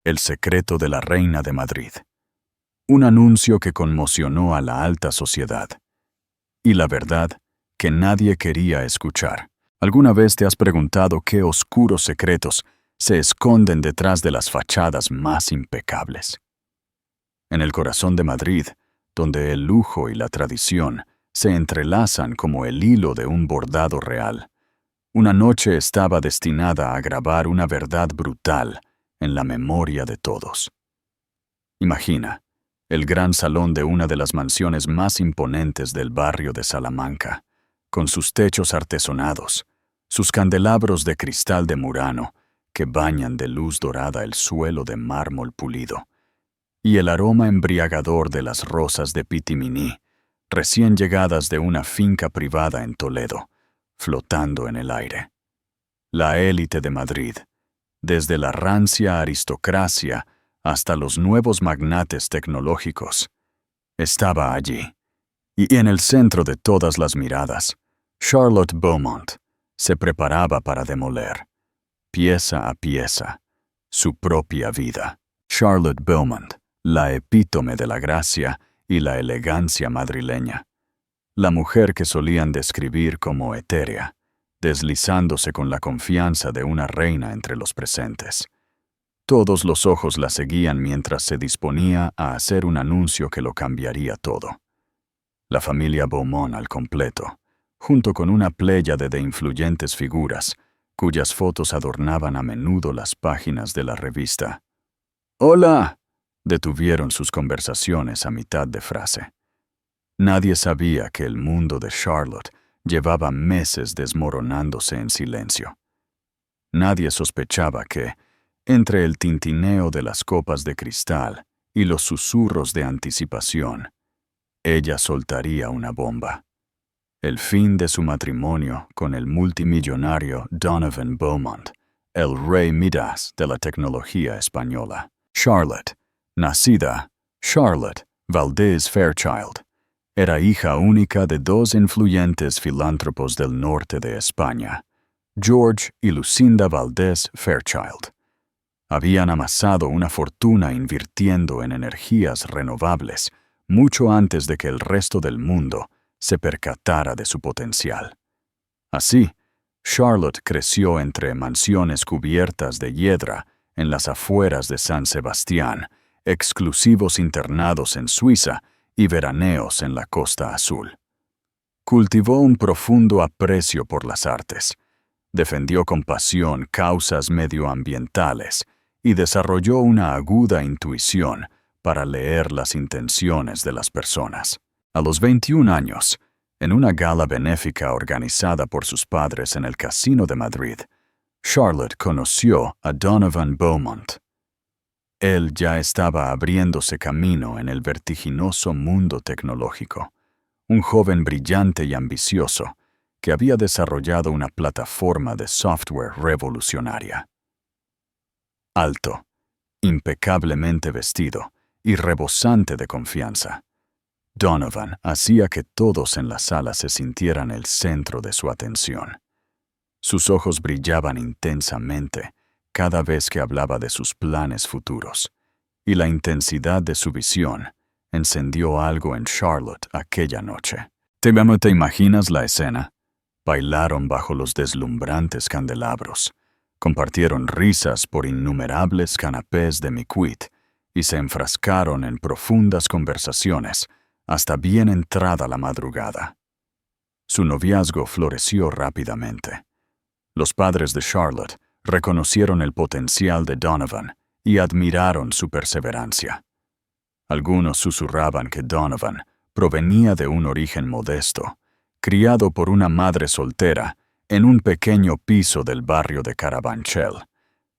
El secreto de la Reina de Madrid. Un anuncio que conmocionó a la alta sociedad. Y la verdad, que nadie quería escuchar. ¿Alguna vez te has preguntado qué oscuros secretos se esconden detrás de las fachadas más impecables? En el corazón de Madrid, donde el lujo y la tradición se entrelazan como el hilo de un bordado real, una noche estaba destinada a grabar una verdad brutal en la memoria de todos. Imagina, el gran salón de una de las mansiones más imponentes del barrio de Salamanca, con sus techos artesonados, sus candelabros de cristal de Murano que bañan de luz dorada el suelo de mármol pulido, y el aroma embriagador de las rosas de pitiminí, recién llegadas de una finca privada en Toledo, flotando en el aire. La élite de Madrid, desde la rancia aristocracia hasta los nuevos magnates tecnológicos, estaba allí. Y en el centro de todas las miradas, Charlotte Beaumont se preparaba para demoler, pieza a pieza, su propia vida. Charlotte Beaumont, la epítome de la gracia y la elegancia madrileña. La mujer que solían describir como etérea, deslizándose con la confianza de una reina entre los presentes. Todos los ojos la seguían mientras se disponía a hacer un anuncio que lo cambiaría todo. La familia Beaumont al completo, junto con una pléyade de influyentes figuras, cuyas fotos adornaban a menudo las páginas de la revista. «¡Hola!», detuvieron sus conversaciones a mitad de frase. Nadie sabía que el mundo de Charlotte llevaba meses desmoronándose en silencio. Nadie sospechaba que, entre el tintineo de las copas de cristal y los susurros de anticipación, ella soltaría una bomba. El fin de su matrimonio con el multimillonario Donovan Beaumont, el rey Midas de la tecnología española. Charlotte, nacida Charlotte Valdez Fairchild, era hija única de dos influyentes filántropos del norte de España, George y Lucinda Valdez Fairchild. Habían amasado una fortuna invirtiendo en energías renovables mucho antes de que el resto del mundo se percatara de su potencial. Así, Charlotte creció entre mansiones cubiertas de hiedra en las afueras de San Sebastián, exclusivos internados en Suiza y veraneos en la Costa Azul. Cultivó un profundo aprecio por las artes, defendió con pasión causas medioambientales y desarrolló una aguda intuición para leer las intenciones de las personas. A los 21 años, en una gala benéfica organizada por sus padres en el Casino de Madrid, Charlotte conoció a Donovan Beaumont. Él ya estaba abriéndose camino en el vertiginoso mundo tecnológico, un joven brillante y ambicioso que había desarrollado una plataforma de software revolucionaria. Alto, impecablemente vestido y rebosante de confianza, Donovan hacía que todos en la sala se sintieran el centro de su atención. Sus ojos brillaban intensamente cada vez que hablaba de sus planes futuros, y la intensidad de su visión encendió algo en Charlotte aquella noche. ¿Te imaginas la escena? Bailaron bajo los deslumbrantes candelabros, compartieron risas por innumerables canapés de miquit y se enfrascaron en profundas conversaciones hasta bien entrada la madrugada. Su noviazgo floreció rápidamente. Los padres de Charlotte reconocieron el potencial de Donovan y admiraron su perseverancia. Algunos susurraban que Donovan provenía de un origen modesto, criado por una madre soltera en un pequeño piso del barrio de Carabanchel,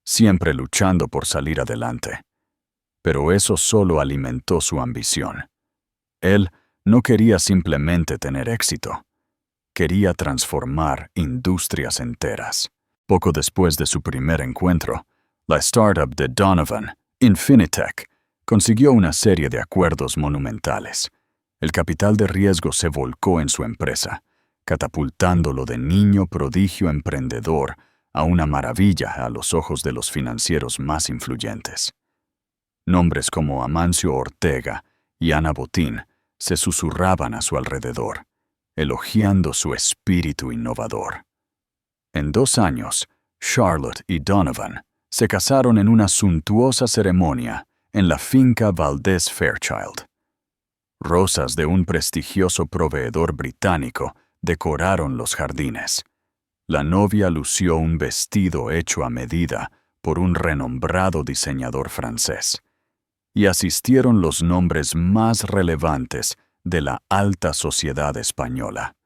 siempre luchando por salir adelante. Pero eso solo alimentó su ambición. Él no quería simplemente tener éxito. Quería transformar industrias enteras. Poco después de su primer encuentro, la startup de Donovan, Infinitec, consiguió una serie de acuerdos monumentales. El capital de riesgo se volcó en su empresa, catapultándolo de niño prodigio emprendedor a una maravilla a los ojos de los financieros más influyentes. Nombres como Amancio Ortega y Ana Botín se susurraban a su alrededor, elogiando su espíritu innovador. En 2 años, Charlotte y Donovan se casaron en una suntuosa ceremonia en la finca Valdez Fairchild. Rosas de un prestigioso proveedor británico decoraron los jardines. La novia lució un vestido hecho a medida por un renombrado diseñador francés, y asistieron los nombres más relevantes de la alta sociedad española,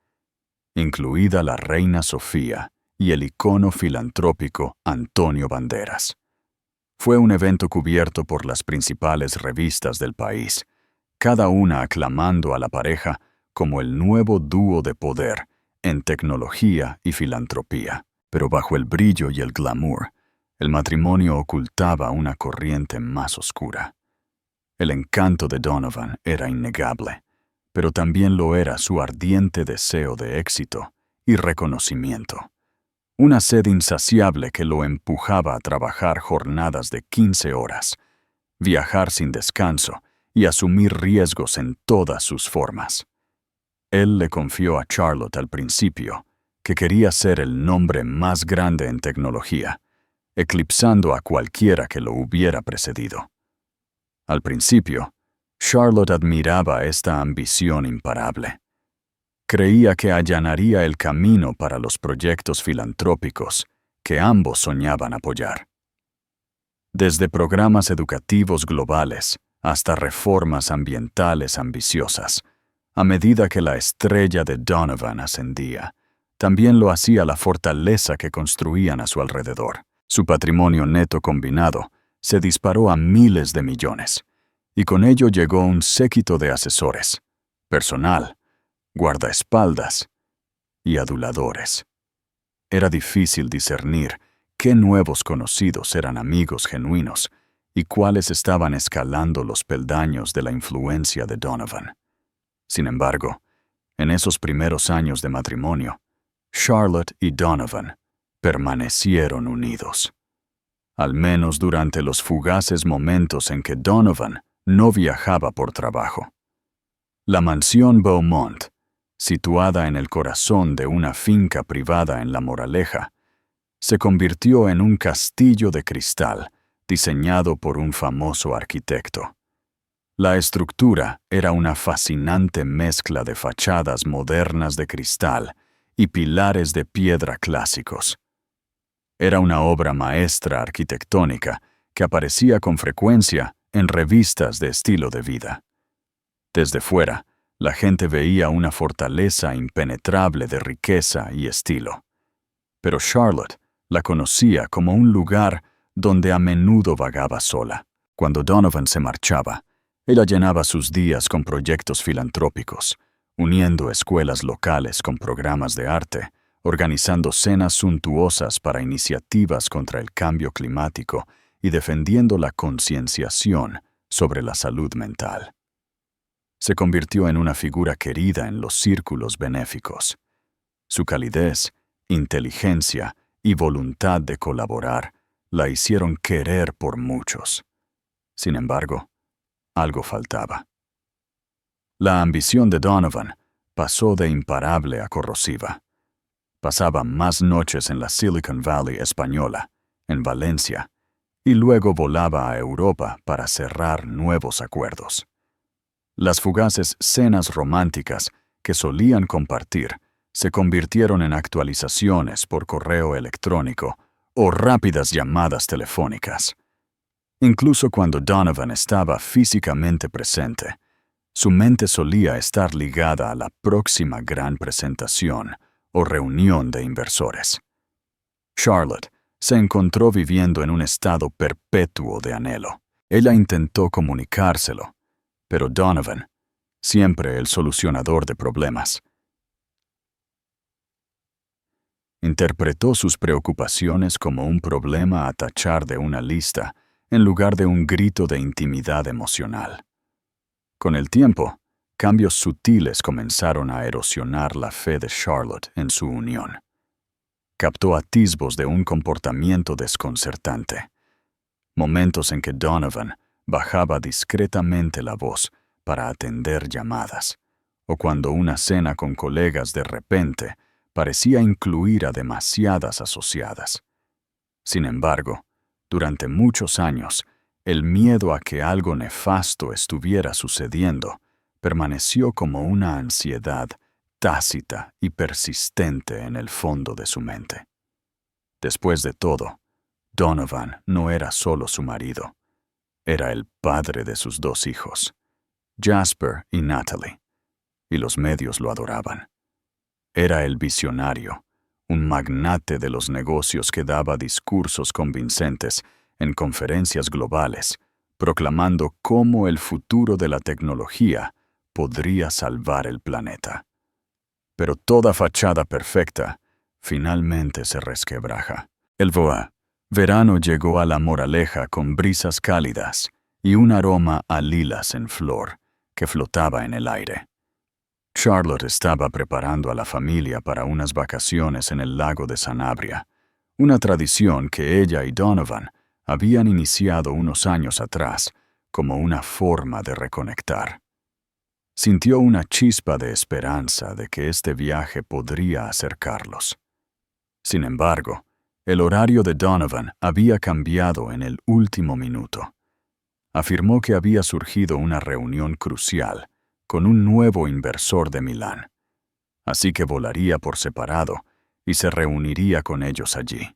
incluida la reina Sofía y el icono filantrópico Antonio Banderas. Fue un evento cubierto por las principales revistas del país, cada una aclamando a la pareja como el nuevo dúo de poder en tecnología y filantropía. Pero bajo el brillo y el glamour, el matrimonio ocultaba una corriente más oscura. El encanto de Donovan era innegable, pero también lo era su ardiente deseo de éxito y reconocimiento. Una sed insaciable que lo empujaba a trabajar jornadas de 15 horas, viajar sin descanso y asumir riesgos en todas sus formas. Él le confió a Charlotte al principio que quería ser el nombre más grande en tecnología, eclipsando a cualquiera que lo hubiera precedido. Al principio, Charlotte admiraba esta ambición imparable. Creía que allanaría el camino para los proyectos filantrópicos que ambos soñaban apoyar. Desde programas educativos globales hasta reformas ambientales ambiciosas, a medida que la estrella de Donovan ascendía, también lo hacía la fortaleza que construían a su alrededor. Su patrimonio neto combinado se disparó a miles de millones, y con ello llegó un séquito de asesores, personal, guardaespaldas y aduladores. Era difícil discernir qué nuevos conocidos eran amigos genuinos y cuáles estaban escalando los peldaños de la influencia de Donovan. Sin embargo, en esos primeros años de matrimonio, Charlotte y Donovan permanecieron unidos. Al menos durante los fugaces momentos en que Donovan no viajaba por trabajo. La mansión Beaumont, situada en el corazón de una finca privada en La Moraleja, se convirtió en un castillo de cristal diseñado por un famoso arquitecto. La estructura era una fascinante mezcla de fachadas modernas de cristal y pilares de piedra clásicos. Era una obra maestra arquitectónica que aparecía con frecuencia en revistas de estilo de vida. Desde fuera, la gente veía una fortaleza impenetrable de riqueza y estilo. Pero Charlotte la conocía como un lugar donde a menudo vagaba sola. Cuando Donovan se marchaba, ella llenaba sus días con proyectos filantrópicos, uniendo escuelas locales con programas de arte, organizando cenas suntuosas para iniciativas contra el cambio climático y defendiendo la concienciación sobre la salud mental. Se convirtió en una figura querida en los círculos benéficos. Su calidez, inteligencia y voluntad de colaborar la hicieron querer por muchos. Sin embargo, algo faltaba. La ambición de Donovan pasó de imparable a corrosiva. Pasaba más noches en la Silicon Valley española, en Valencia, y luego volaba a Europa para cerrar nuevos acuerdos. Las fugaces cenas románticas que solían compartir se convirtieron en actualizaciones por correo electrónico o rápidas llamadas telefónicas. Incluso cuando Donovan estaba físicamente presente, su mente solía estar ligada a la próxima gran presentación o reunión de inversores. Charlotte se encontró viviendo en un estado perpetuo de anhelo. Ella intentó comunicárselo, pero Donovan, siempre el solucionador de problemas, interpretó sus preocupaciones como un problema a tachar de una lista en lugar de un grito de intimidad emocional. Con el tiempo, cambios sutiles comenzaron a erosionar la fe de Charlotte en su unión. Captó atisbos de un comportamiento desconcertante. Momentos en que Donovan bajaba discretamente la voz para atender llamadas, o cuando una cena con colegas de repente parecía incluir a demasiadas asociadas. Sin embargo, durante muchos años, el miedo a que algo nefasto estuviera sucediendo permaneció como una ansiedad tácita y persistente en el fondo de su mente. Después de todo, Donovan no era solo su marido, era el padre de sus 2 hijos, Jasper y Natalie, y los medios lo adoraban. Era el visionario, un magnate de los negocios que daba discursos convincentes en conferencias globales, proclamando cómo el futuro de la tecnología podría salvar el planeta. Pero toda fachada perfecta finalmente se resquebraja. Verano llegó a La Moraleja con brisas cálidas y un aroma a lilas en flor que flotaba en el aire. Charlotte estaba preparando a la familia para unas vacaciones en el lago de Sanabria, una tradición que ella y Donovan habían iniciado unos años atrás como una forma de reconectar. Sintió una chispa de esperanza de que este viaje podría acercarlos. Sin embargo, el horario de Donovan había cambiado en el último minuto. Afirmó que había surgido una reunión crucial con un nuevo inversor de Milán, así que volaría por separado y se reuniría con ellos allí.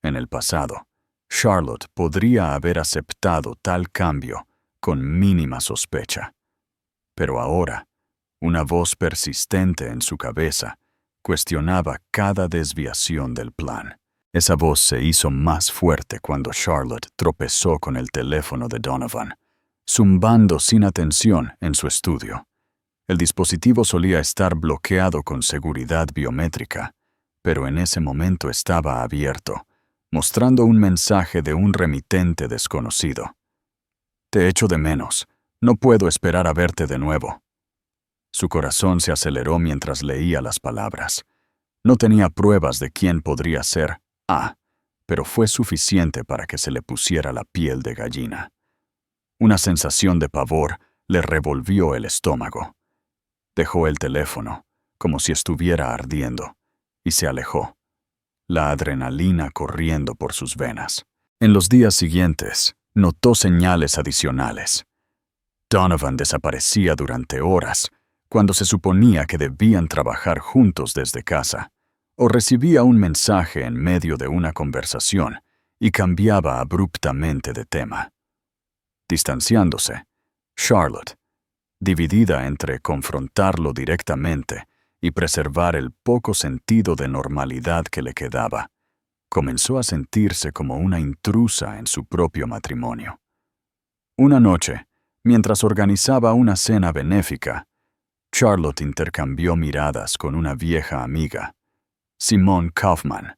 En el pasado, Charlotte podría haber aceptado tal cambio con mínima sospecha. Pero ahora, una voz persistente en su cabeza cuestionaba cada desviación del plan. Esa voz se hizo más fuerte cuando Charlotte tropezó con el teléfono de Donovan, zumbando sin atención en su estudio. El dispositivo solía estar bloqueado con seguridad biométrica, pero en ese momento estaba abierto, mostrando un mensaje de un remitente desconocido. «Te echo de menos. No puedo esperar a verte de nuevo». Su corazón se aceleró mientras leía las palabras. No tenía pruebas de quién podría ser pero fue suficiente para que se le pusiera la piel de gallina. Una sensación de pavor le revolvió el estómago. Dejó el teléfono, como si estuviera ardiendo, y se alejó, la adrenalina corriendo por sus venas. En los días siguientes, notó señales adicionales. Donovan desaparecía durante horas, cuando se suponía que debían trabajar juntos desde casa, o recibía un mensaje en medio de una conversación y cambiaba abruptamente de tema. Distanciándose, Charlotte, dividida entre confrontarlo directamente y preservar el poco sentido de normalidad que le quedaba, comenzó a sentirse como una intrusa en su propio matrimonio. Una noche, mientras organizaba una cena benéfica, Charlotte intercambió miradas con una vieja amiga, Simone Kaufman,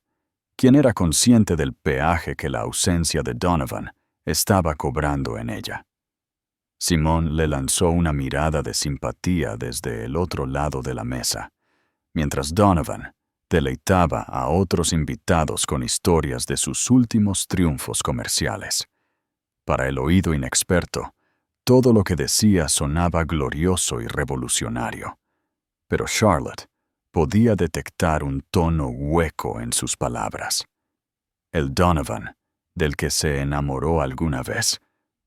quien era consciente del peaje que la ausencia de Donovan estaba cobrando en ella. Simone le lanzó una mirada de simpatía desde el otro lado de la mesa, mientras Donovan deleitaba a otros invitados con historias de sus últimos triunfos comerciales. Para el oído inexperto, todo lo que decía sonaba glorioso y revolucionario, pero Charlotte podía detectar un tono hueco en sus palabras. El Donovan, del que se enamoró alguna vez,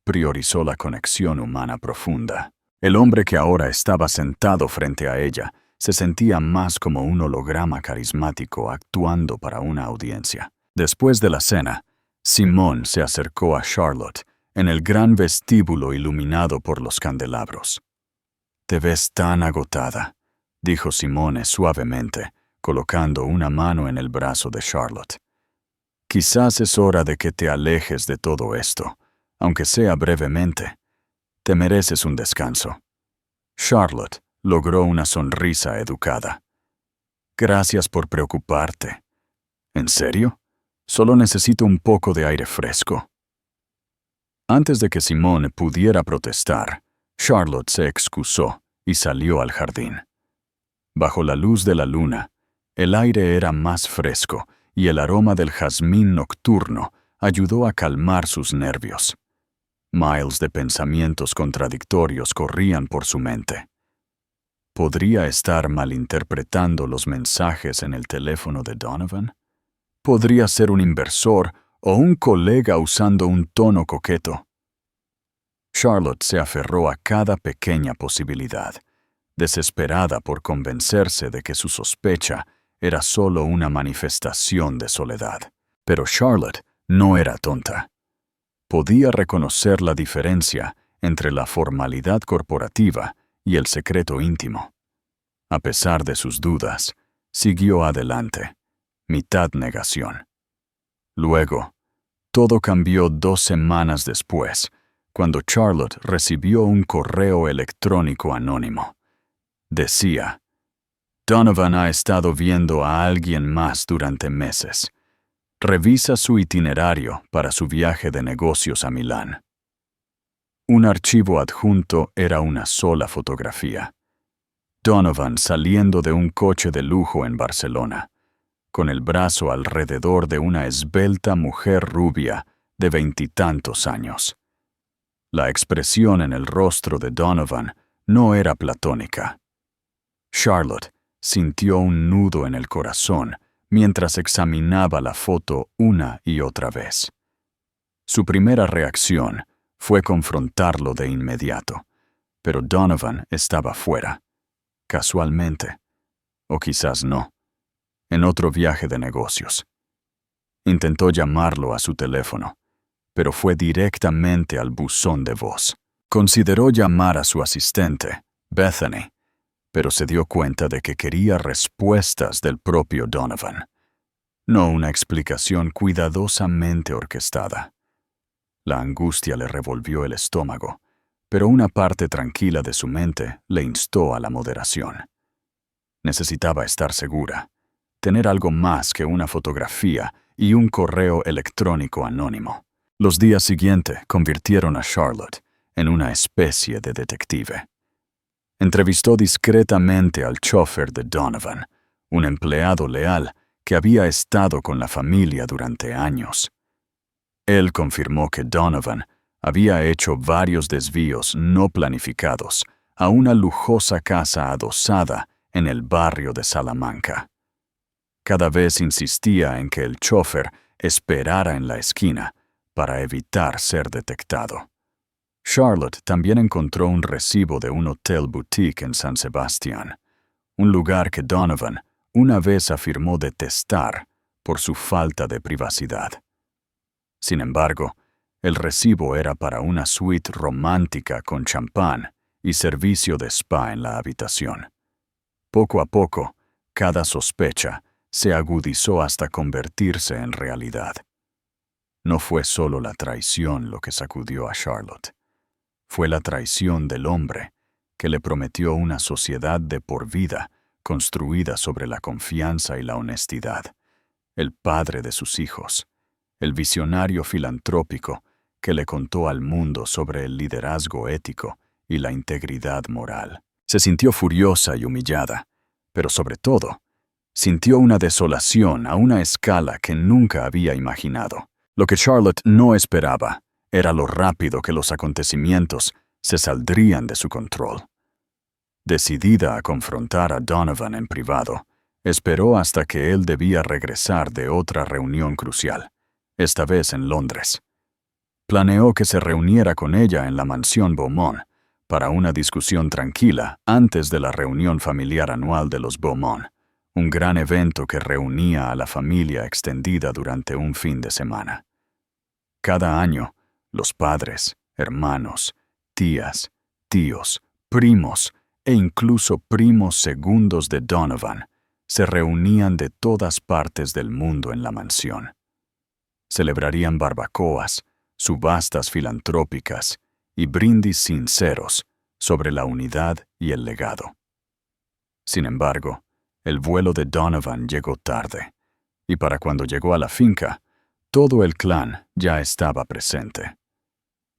priorizó la conexión humana profunda. El hombre que ahora estaba sentado frente a ella se sentía más como un holograma carismático actuando para una audiencia. Después de la cena, Simone se acercó a Charlotte en el gran vestíbulo iluminado por los candelabros. «Te ves tan agotada», dijo Simone suavemente, colocando una mano en el brazo de Charlotte. «Quizás es hora de que te alejes de todo esto, aunque sea brevemente. Te mereces un descanso». Charlotte logró una sonrisa educada. «Gracias por preocuparte». «¿En serio? Solo necesito un poco de aire fresco». Antes de que Simone pudiera protestar, Charlotte se excusó y salió al jardín. Bajo la luz de la luna, el aire era más fresco y el aroma del jazmín nocturno ayudó a calmar sus nervios. Miles de pensamientos contradictorios corrían por su mente. ¿Podría estar malinterpretando los mensajes en el teléfono de Donovan? ¿Podría ser un inversor o un colega usando un tono coqueto? Charlotte se aferró a cada pequeña posibilidad, desesperada por convencerse de que su sospecha era solo una manifestación de soledad. Pero Charlotte no era tonta. Podía reconocer la diferencia entre la formalidad corporativa y el secreto íntimo. A pesar de sus dudas, siguió adelante, mitad negación. Luego, todo cambió 2 semanas después, cuando Charlotte recibió un correo electrónico anónimo. Decía: Donovan ha estado viendo a alguien más durante meses. Revisa su itinerario para su viaje de negocios a Milán. Un archivo adjunto era una sola fotografía. Donovan saliendo de un coche de lujo en Barcelona, con el brazo alrededor de una esbelta mujer rubia de 20 y tantos años. La expresión en el rostro de Donovan no era platónica. Charlotte sintió un nudo en el corazón mientras examinaba la foto una y otra vez. Su primera reacción fue confrontarlo de inmediato, pero Donovan estaba fuera, casualmente, o quizás no, en otro viaje de negocios. Intentó llamarlo a su teléfono, pero fue directamente al buzón de voz. Consideró llamar a su asistente, Bethany, pero se dio cuenta de que quería respuestas del propio Donovan, no una explicación cuidadosamente orquestada. La angustia le revolvió el estómago, pero una parte tranquila de su mente le instó a la moderación. Necesitaba estar segura, tener algo más que una fotografía y un correo electrónico anónimo. Los días siguientes convirtieron a Charlotte en una especie de detective. Entrevistó discretamente al chófer de Donovan, un empleado leal que había estado con la familia durante años. Él confirmó que Donovan había hecho varios desvíos no planificados a una lujosa casa adosada en el barrio de Salamanca. Cada vez insistía en que el chófer esperara en la esquina para evitar ser detectado. Charlotte también encontró un recibo de un hotel boutique en San Sebastián, un lugar que Donovan una vez afirmó detestar por su falta de privacidad. Sin embargo, el recibo era para una suite romántica con champán y servicio de spa en la habitación. Poco a poco, cada sospecha se agudizó hasta convertirse en realidad. No fue solo la traición lo que sacudió a Charlotte. Fue la traición del hombre que le prometió una sociedad de por vida construida sobre la confianza y la honestidad, el padre de sus hijos, el visionario filantrópico que le contó al mundo sobre el liderazgo ético y la integridad moral. Se sintió furiosa y humillada, pero sobre todo, sintió una desolación a una escala que nunca había imaginado. Lo que Charlotte no esperaba era lo rápido que los acontecimientos se saldrían de su control. Decidida a confrontar a Donovan en privado, esperó hasta que él debía regresar de otra reunión crucial, esta vez en Londres. Planeó que se reuniera con ella en la mansión Beaumont para una discusión tranquila antes de la reunión familiar anual de los Beaumont, un gran evento que reunía a la familia extendida durante un fin de semana. Cada año, los padres, hermanos, tías, tíos, primos e incluso primos segundos de Donovan se reunían de todas partes del mundo en la mansión. Celebrarían barbacoas, subastas filantrópicas y brindis sinceros sobre la unidad y el legado. Sin embargo, el vuelo de Donovan llegó tarde, y para cuando llegó a la finca, todo el clan ya estaba presente.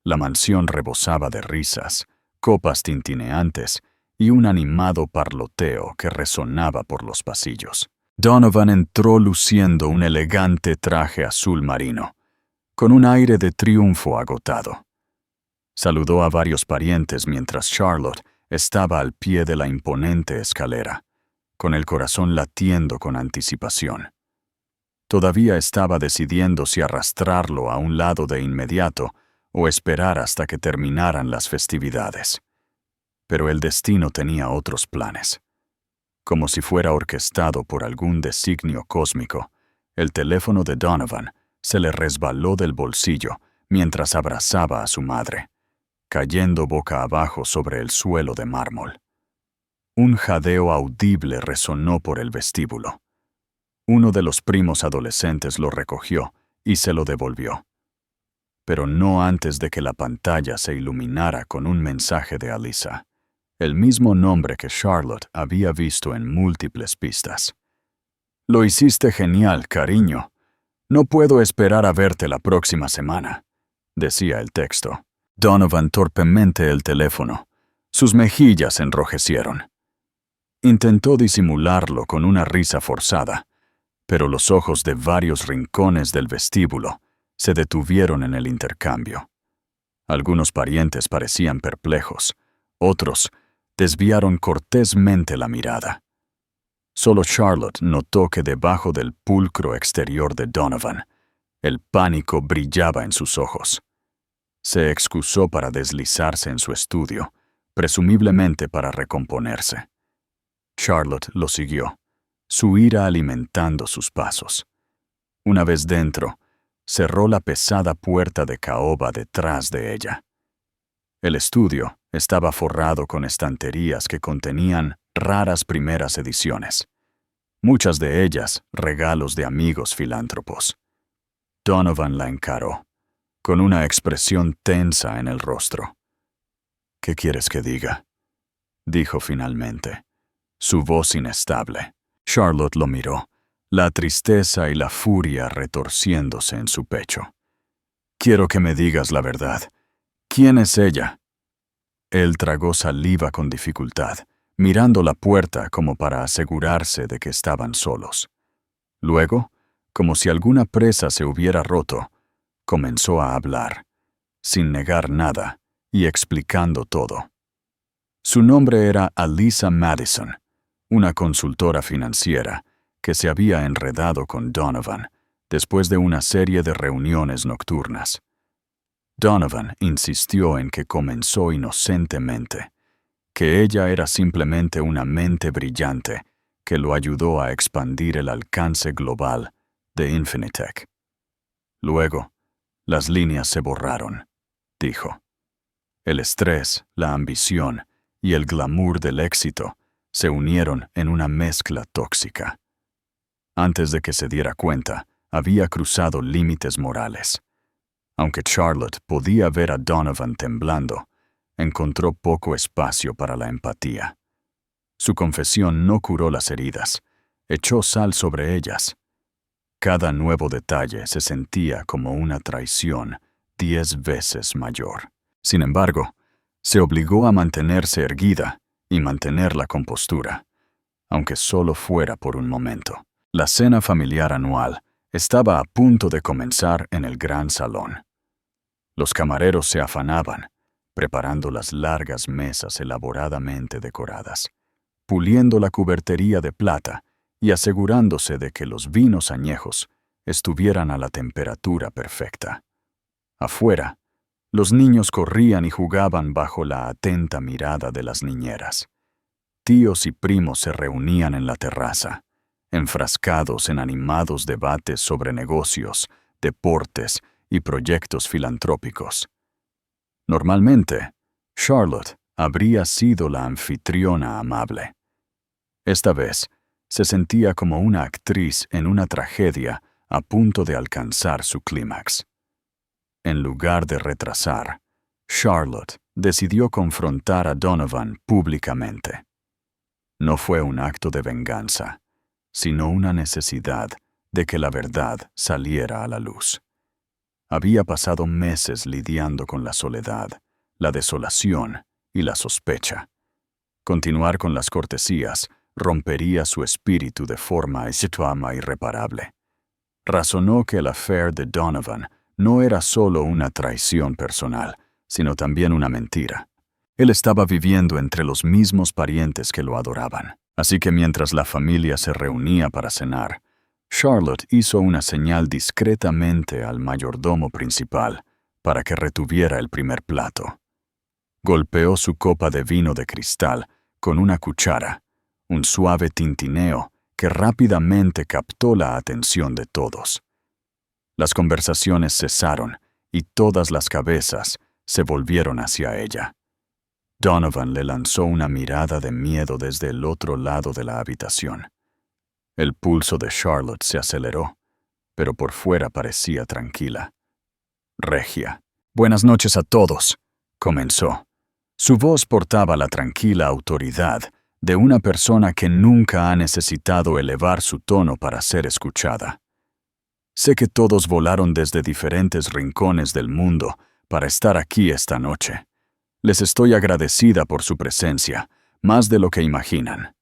La mansión rebosaba de risas, copas tintineantes y un animado parloteo que resonaba por los pasillos. Donovan entró luciendo un elegante traje azul marino, con un aire de triunfo agotado. Saludó a varios parientes mientras Charlotte estaba al pie de la imponente escalera, con el corazón latiendo con anticipación. Todavía estaba decidiendo si arrastrarlo a un lado de inmediato o esperar hasta que terminaran las festividades. Pero el destino tenía otros planes. Como si fuera orquestado por algún designio cósmico, el teléfono de Donovan se le resbaló del bolsillo mientras abrazaba a su madre, cayendo boca abajo sobre el suelo de mármol. Un jadeo audible resonó por el vestíbulo. Uno de los primos adolescentes lo recogió y se lo devolvió. Pero no antes de que la pantalla se iluminara con un mensaje de Alyssa, el mismo nombre que Charlotte había visto en múltiples pistas. «Lo hiciste genial, cariño. No puedo esperar a verte la próxima semana», decía el texto. Donovan torpemente el teléfono. Sus mejillas enrojecieron. Intentó disimularlo con una risa forzada, pero los ojos de varios rincones del vestíbulo se detuvieron en el intercambio. Algunos parientes parecían perplejos, otros desviaron cortésmente la mirada. Solo Charlotte notó que debajo del pulcro exterior de Donovan, el pánico brillaba en sus ojos. Se excusó para deslizarse en su estudio, presumiblemente para recomponerse. Charlotte lo siguió, su ira alimentando sus pasos. Una vez dentro, cerró la pesada puerta de caoba detrás de ella. El estudio estaba forrado con estanterías que contenían raras primeras ediciones, muchas de ellas regalos de amigos filántropos. Donovan la encaró, con una expresión tensa en el rostro. «¿Qué quieres que diga?», dijo finalmente, su voz inestable. Charlotte lo miró, la tristeza y la furia retorciéndose en su pecho. «Quiero que me digas la verdad. ¿Quién es ella?». Él tragó saliva con dificultad, mirando la puerta como para asegurarse de que estaban solos. Luego, como si alguna presa se hubiera roto, comenzó a hablar, sin negar nada y explicando todo. Su nombre era Alyssa Madison, una consultora financiera que se había enredado con Donovan después de una serie de reuniones nocturnas. Donovan insistió en que comenzó inocentemente, que ella era simplemente una mente brillante que lo ayudó a expandir el alcance global de Infinitec. Luego, las líneas se borraron, dijo. El estrés, la ambición y el glamour del éxito se unieron en una mezcla tóxica. Antes de que se diera cuenta, había cruzado límites morales. Aunque Charlotte podía ver a Donovan temblando, encontró poco espacio para la empatía. Su confesión no curó las heridas, echó sal sobre ellas. Cada nuevo detalle se sentía como una traición 10 veces mayor. Sin embargo, se obligó a mantenerse erguida y mantener la compostura, aunque solo fuera por un momento. La cena familiar anual estaba a punto de comenzar en el gran salón. Los camareros se afanaban, preparando las largas mesas elaboradamente decoradas, puliendo la cubertería de plata y asegurándose de que los vinos añejos estuvieran a la temperatura perfecta. Afuera, los niños corrían y jugaban bajo la atenta mirada de las niñeras. Tíos y primos se reunían en la terraza, enfrascados en animados debates sobre negocios, deportes y proyectos filantrópicos. Normalmente, Charlotte habría sido la anfitriona amable. Esta vez, se sentía como una actriz en una tragedia a punto de alcanzar su clímax. En lugar de retrasar, Charlotte decidió confrontar a Donovan públicamente. No fue un acto de venganza, sino una necesidad de que la verdad saliera a la luz. Había pasado meses lidiando con la soledad, la desolación y la sospecha. Continuar con las cortesías rompería su espíritu de forma irreparable. Razonó que el affair de Donovan no era solo una traición personal, sino también una mentira. Él estaba viviendo entre los mismos parientes que lo adoraban. Así que mientras la familia se reunía para cenar, Charlotte hizo una señal discretamente al mayordomo principal para que retuviera el primer plato. Golpeó su copa de vino de cristal con una cuchara, un suave tintineo que rápidamente captó la atención de todos. Las conversaciones cesaron y todas las cabezas se volvieron hacia ella. Donovan le lanzó una mirada de miedo desde el otro lado de la habitación. El pulso de Charlotte se aceleró, pero por fuera parecía tranquila. Regia. «Buenas noches a todos», comenzó. Su voz portaba la tranquila autoridad de una persona que nunca ha necesitado elevar su tono para ser escuchada. «Sé que todos volaron desde diferentes rincones del mundo para estar aquí esta noche. Les estoy agradecida por su presencia, más de lo que imaginan».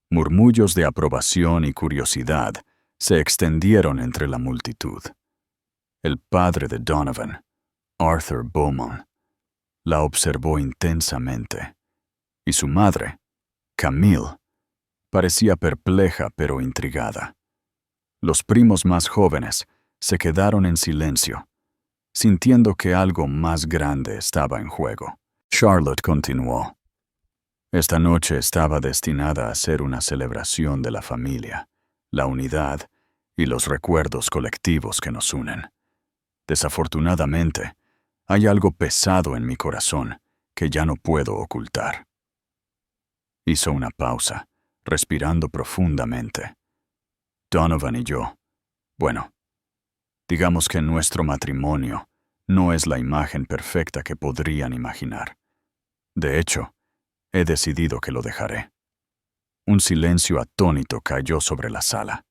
Murmullos de aprobación y curiosidad se extendieron entre la multitud. El padre de Donovan, Arthur Beaumont, la observó intensamente, y su madre, Camille, parecía perpleja pero intrigada. Los primos más jóvenes se quedaron en silencio, sintiendo que algo más grande estaba en juego. Charlotte continuó. Esta noche estaba destinada a ser una celebración de la familia, la unidad y los recuerdos colectivos que nos unen. Desafortunadamente, hay algo pesado en mi corazón que ya no puedo ocultar. Hizo una pausa, respirando profundamente. Donovan y yo, bueno, digamos que nuestro matrimonio no es la imagen perfecta que podrían imaginar. De hecho, he decidido que lo dejaré. Un silencio atónito cayó sobre la sala.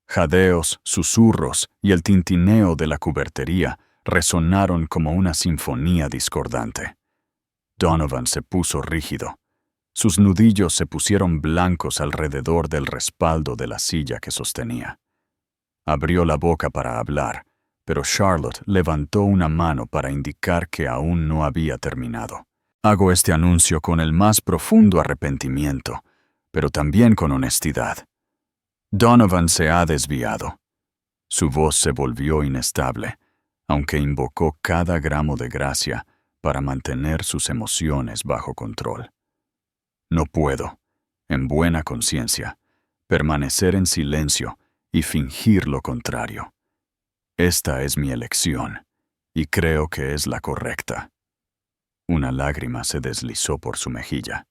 Jadeos, susurros y el tintineo de la cubertería resonaron como una sinfonía discordante. Donovan se puso rígido. Sus nudillos se pusieron blancos alrededor del respaldo de la silla que sostenía. Abrió la boca para hablar, pero Charlotte levantó una mano para indicar que aún no había terminado. Hago este anuncio con el más profundo arrepentimiento, pero también con honestidad. Donovan se ha desviado. Su voz se volvió inestable, aunque invocó cada gramo de gracia para mantener sus emociones bajo control. No puedo, en buena conciencia, permanecer en silencio y fingir lo contrario. Esta es mi elección, y creo que es la correcta. Una lágrima se deslizó por su mejilla.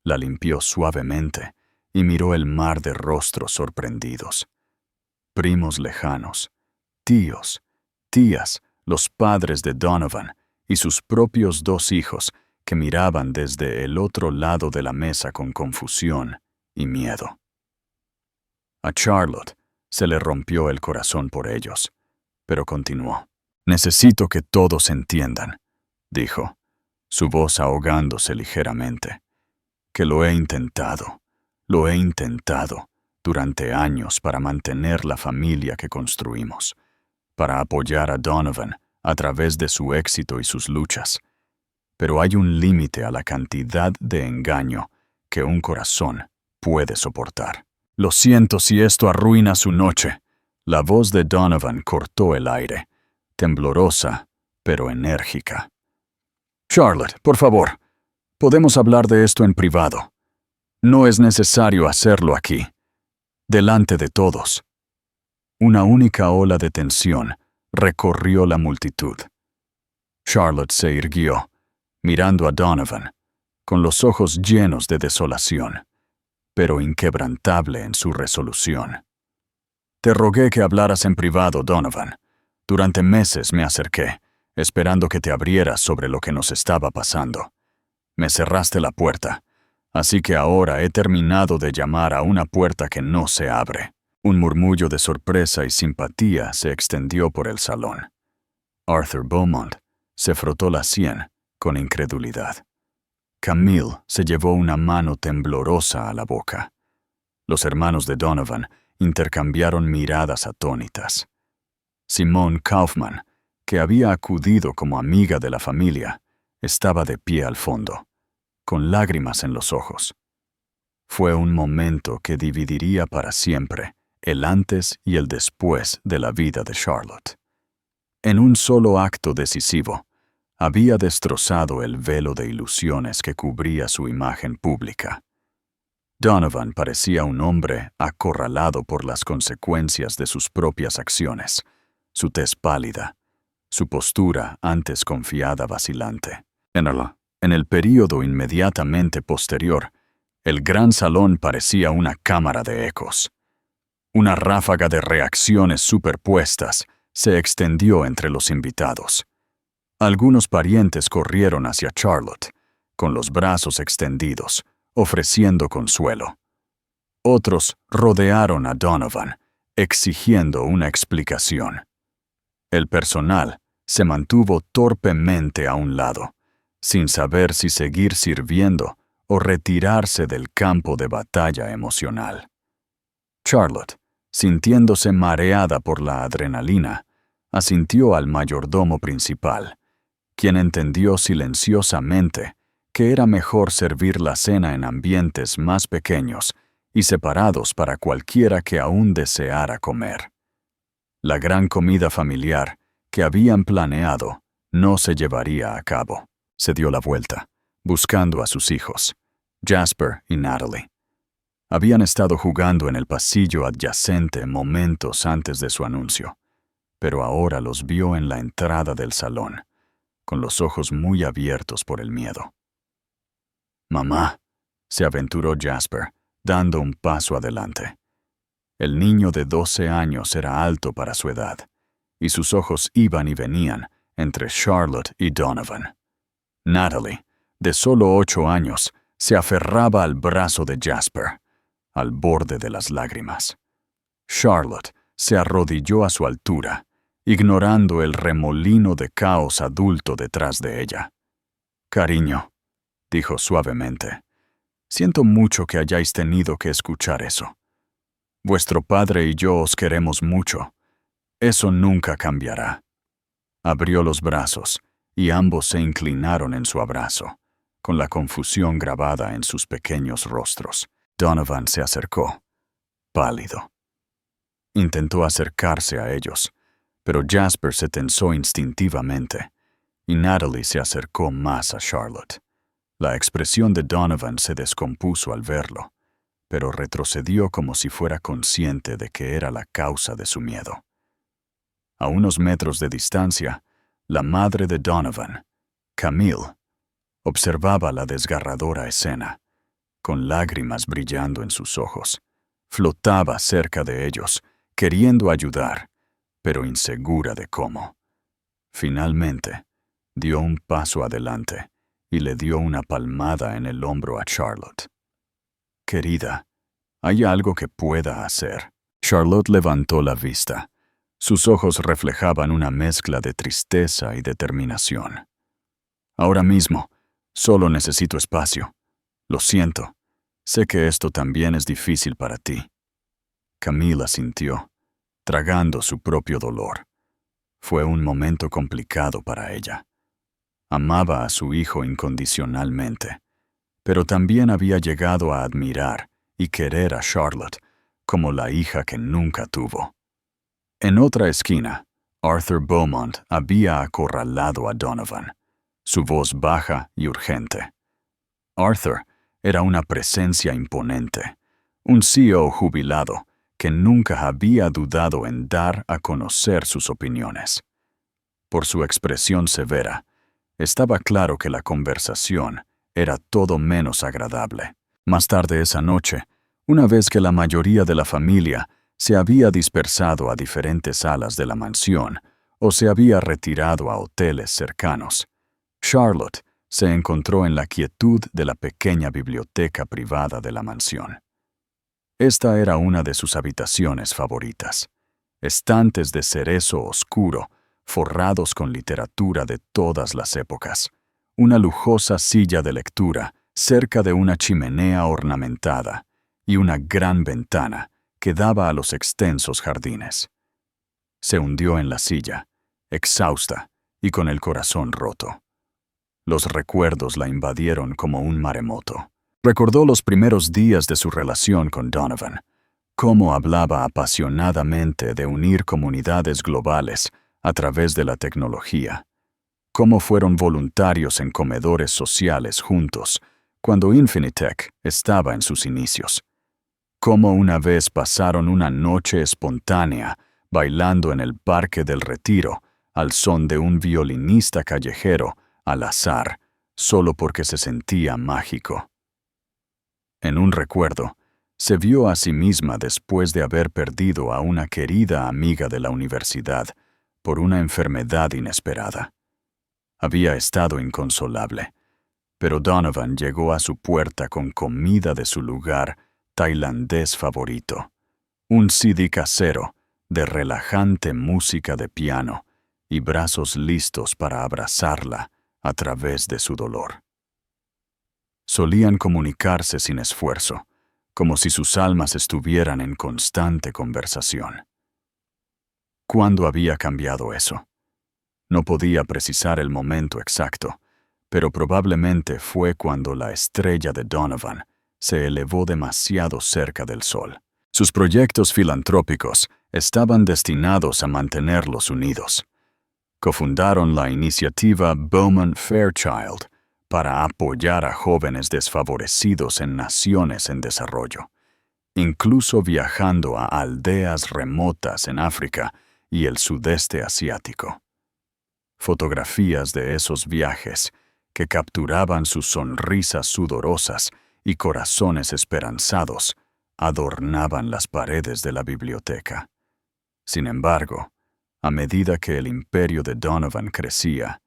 La limpió suavemente y miró el mar de rostros sorprendidos. Primos lejanos, tíos, tías, los padres de Donovan y sus propios 2 hijos que miraban desde el otro lado de la mesa con confusión y miedo. A Charlotte se le rompió el corazón por ellos, pero continuó. «Necesito que todos entiendan», dijo, su voz ahogándose ligeramente, «que lo he intentado durante años para mantener la familia que construimos, para apoyar a Donovan a través de su éxito y sus luchas. Pero hay un límite a la cantidad de engaño que un corazón puede soportar. Lo siento si esto arruina su noche». La voz de Donovan cortó el aire, temblorosa pero enérgica. «Charlotte, por favor, podemos hablar de esto en privado. No es necesario hacerlo aquí, delante de todos». Una única ola de tensión recorrió la multitud. Charlotte se irguió, mirando a Donovan, con los ojos llenos de desolación, pero inquebrantable en su resolución. «Te rogué que hablaras en privado, Donovan. Durante meses me acerqué, esperando que te abrieras sobre lo que nos estaba pasando. Me cerraste la puerta, así que ahora he terminado de llamar a una puerta que no se abre». Un murmullo de sorpresa y simpatía se extendió por el salón. Arthur Beaumont se frotó la sien con incredulidad. Camille se llevó una mano temblorosa a la boca. Los hermanos de Donovan intercambiaron miradas atónitas. Simone Kaufman, que había acudido como amiga de la familia, estaba de pie al fondo, con lágrimas en los ojos. Fue un momento que dividiría para siempre el antes y el después de la vida de Charlotte. En un solo acto decisivo, había destrozado el velo de ilusiones que cubría su imagen pública. Donovan parecía un hombre acorralado por las consecuencias de sus propias acciones, su tez pálida, su postura antes confiada vacilante. En el período inmediatamente posterior, el gran salón parecía una cámara de ecos. Una ráfaga de reacciones superpuestas se extendió entre los invitados. Algunos parientes corrieron hacia Charlotte, con los brazos extendidos, ofreciendo consuelo. Otros rodearon a Donovan, exigiendo una explicación. El personal se mantuvo torpemente a un lado, sin saber si seguir sirviendo o retirarse del campo de batalla emocional. Charlotte, sintiéndose mareada por la adrenalina, asintió al mayordomo principal, quien entendió silenciosamente que era mejor servir la cena en ambientes más pequeños y separados para cualquiera que aún deseara comer. La gran comida familiar que habían planeado no se llevaría a cabo. Se dio la vuelta, buscando a sus hijos, Jasper y Natalie. Habían estado jugando en el pasillo adyacente momentos antes de su anuncio, pero ahora los vio en la entrada del salón, con los ojos muy abiertos por el miedo. «Mamá», se aventuró Jasper, dando un paso adelante. El niño de 12 años era alto para su edad, y sus ojos iban y venían entre Charlotte y Donovan. Natalie, de solo 8 años, se aferraba al brazo de Jasper, al borde de las lágrimas. Charlotte se arrodilló a su altura, ignorando el remolino de caos adulto detrás de ella. «Cariño», dijo suavemente, «siento mucho que hayáis tenido que escuchar eso. Vuestro padre y yo os queremos mucho. Eso nunca cambiará». Abrió los brazos y ambos se inclinaron en su abrazo, con la confusión grabada en sus pequeños rostros. Donovan se acercó, pálido. Intentó acercarse a ellos, pero Jasper se tensó instintivamente, y Natalie se acercó más a Charlotte. La expresión de Donovan se descompuso al verlo, pero retrocedió como si fuera consciente de que era la causa de su miedo. A unos metros de distancia, la madre de Donovan, Camille, observaba la desgarradora escena, con lágrimas brillando en sus ojos. Flotaba cerca de ellos, queriendo ayudar, pero insegura de cómo. Finalmente, dio un paso adelante y le dio una palmada en el hombro a Charlotte. «Querida, ¿hay algo que pueda hacer?» Charlotte levantó la vista. Sus ojos reflejaban una mezcla de tristeza y determinación. «Ahora mismo, solo necesito espacio. Lo siento. Sé que esto también es difícil para ti». Camila sintió, tragando su propio dolor. Fue un momento complicado para ella. Amaba a su hijo incondicionalmente, pero también había llegado a admirar y querer a Charlotte como la hija que nunca tuvo. En otra esquina, Arthur Beaumont había acorralado a Donovan, su voz baja y urgente. Arthur era una presencia imponente, un CEO jubilado que nunca había dudado en dar a conocer sus opiniones. Por su expresión severa, estaba claro que la conversación era todo menos agradable. Más tarde esa noche, una vez que la mayoría de la familia se había dispersado a diferentes salas de la mansión o se había retirado a hoteles cercanos, Charlotte se encontró en la quietud de la pequeña biblioteca privada de la mansión. Esta era una de sus habitaciones favoritas. Estantes de cerezo oscuro, forrados con literatura de todas las épocas. Una lujosa silla de lectura cerca de una chimenea ornamentada y una gran ventana que daba a los extensos jardines. Se hundió en la silla, exhausta y con el corazón roto. Los recuerdos la invadieron como un maremoto. Recordó los primeros días de su relación con Donovan, cómo hablaba apasionadamente de unir comunidades globales a través de la tecnología, cómo fueron voluntarios en comedores sociales juntos cuando Infinitec estaba en sus inicios, cómo una vez pasaron una noche espontánea bailando en el Parque del Retiro al son de un violinista callejero al azar, solo porque se sentía mágico. En un recuerdo, se vio a sí misma después de haber perdido a una querida amiga de la universidad por una enfermedad inesperada. Había estado inconsolable, pero Donovan llegó a su puerta con comida de su lugar tailandés favorito, un CD casero de relajante música de piano y brazos listos para abrazarla a través de su dolor. Solían comunicarse sin esfuerzo, como si sus almas estuvieran en constante conversación. ¿Cuándo había cambiado eso? No podía precisar el momento exacto, pero probablemente fue cuando la estrella de Donovan se elevó demasiado cerca del sol. Sus proyectos filantrópicos estaban destinados a mantenerlos unidos. Cofundaron la iniciativa Bowman Fairchild para apoyar a jóvenes desfavorecidos en naciones en desarrollo, incluso viajando a aldeas remotas en África y el sudeste asiático. Fotografías de esos viajes, que capturaban sus sonrisas sudorosas y corazones esperanzados, adornaban las paredes de la biblioteca. Sin embargo, a medida que el imperio de Donovan crecía,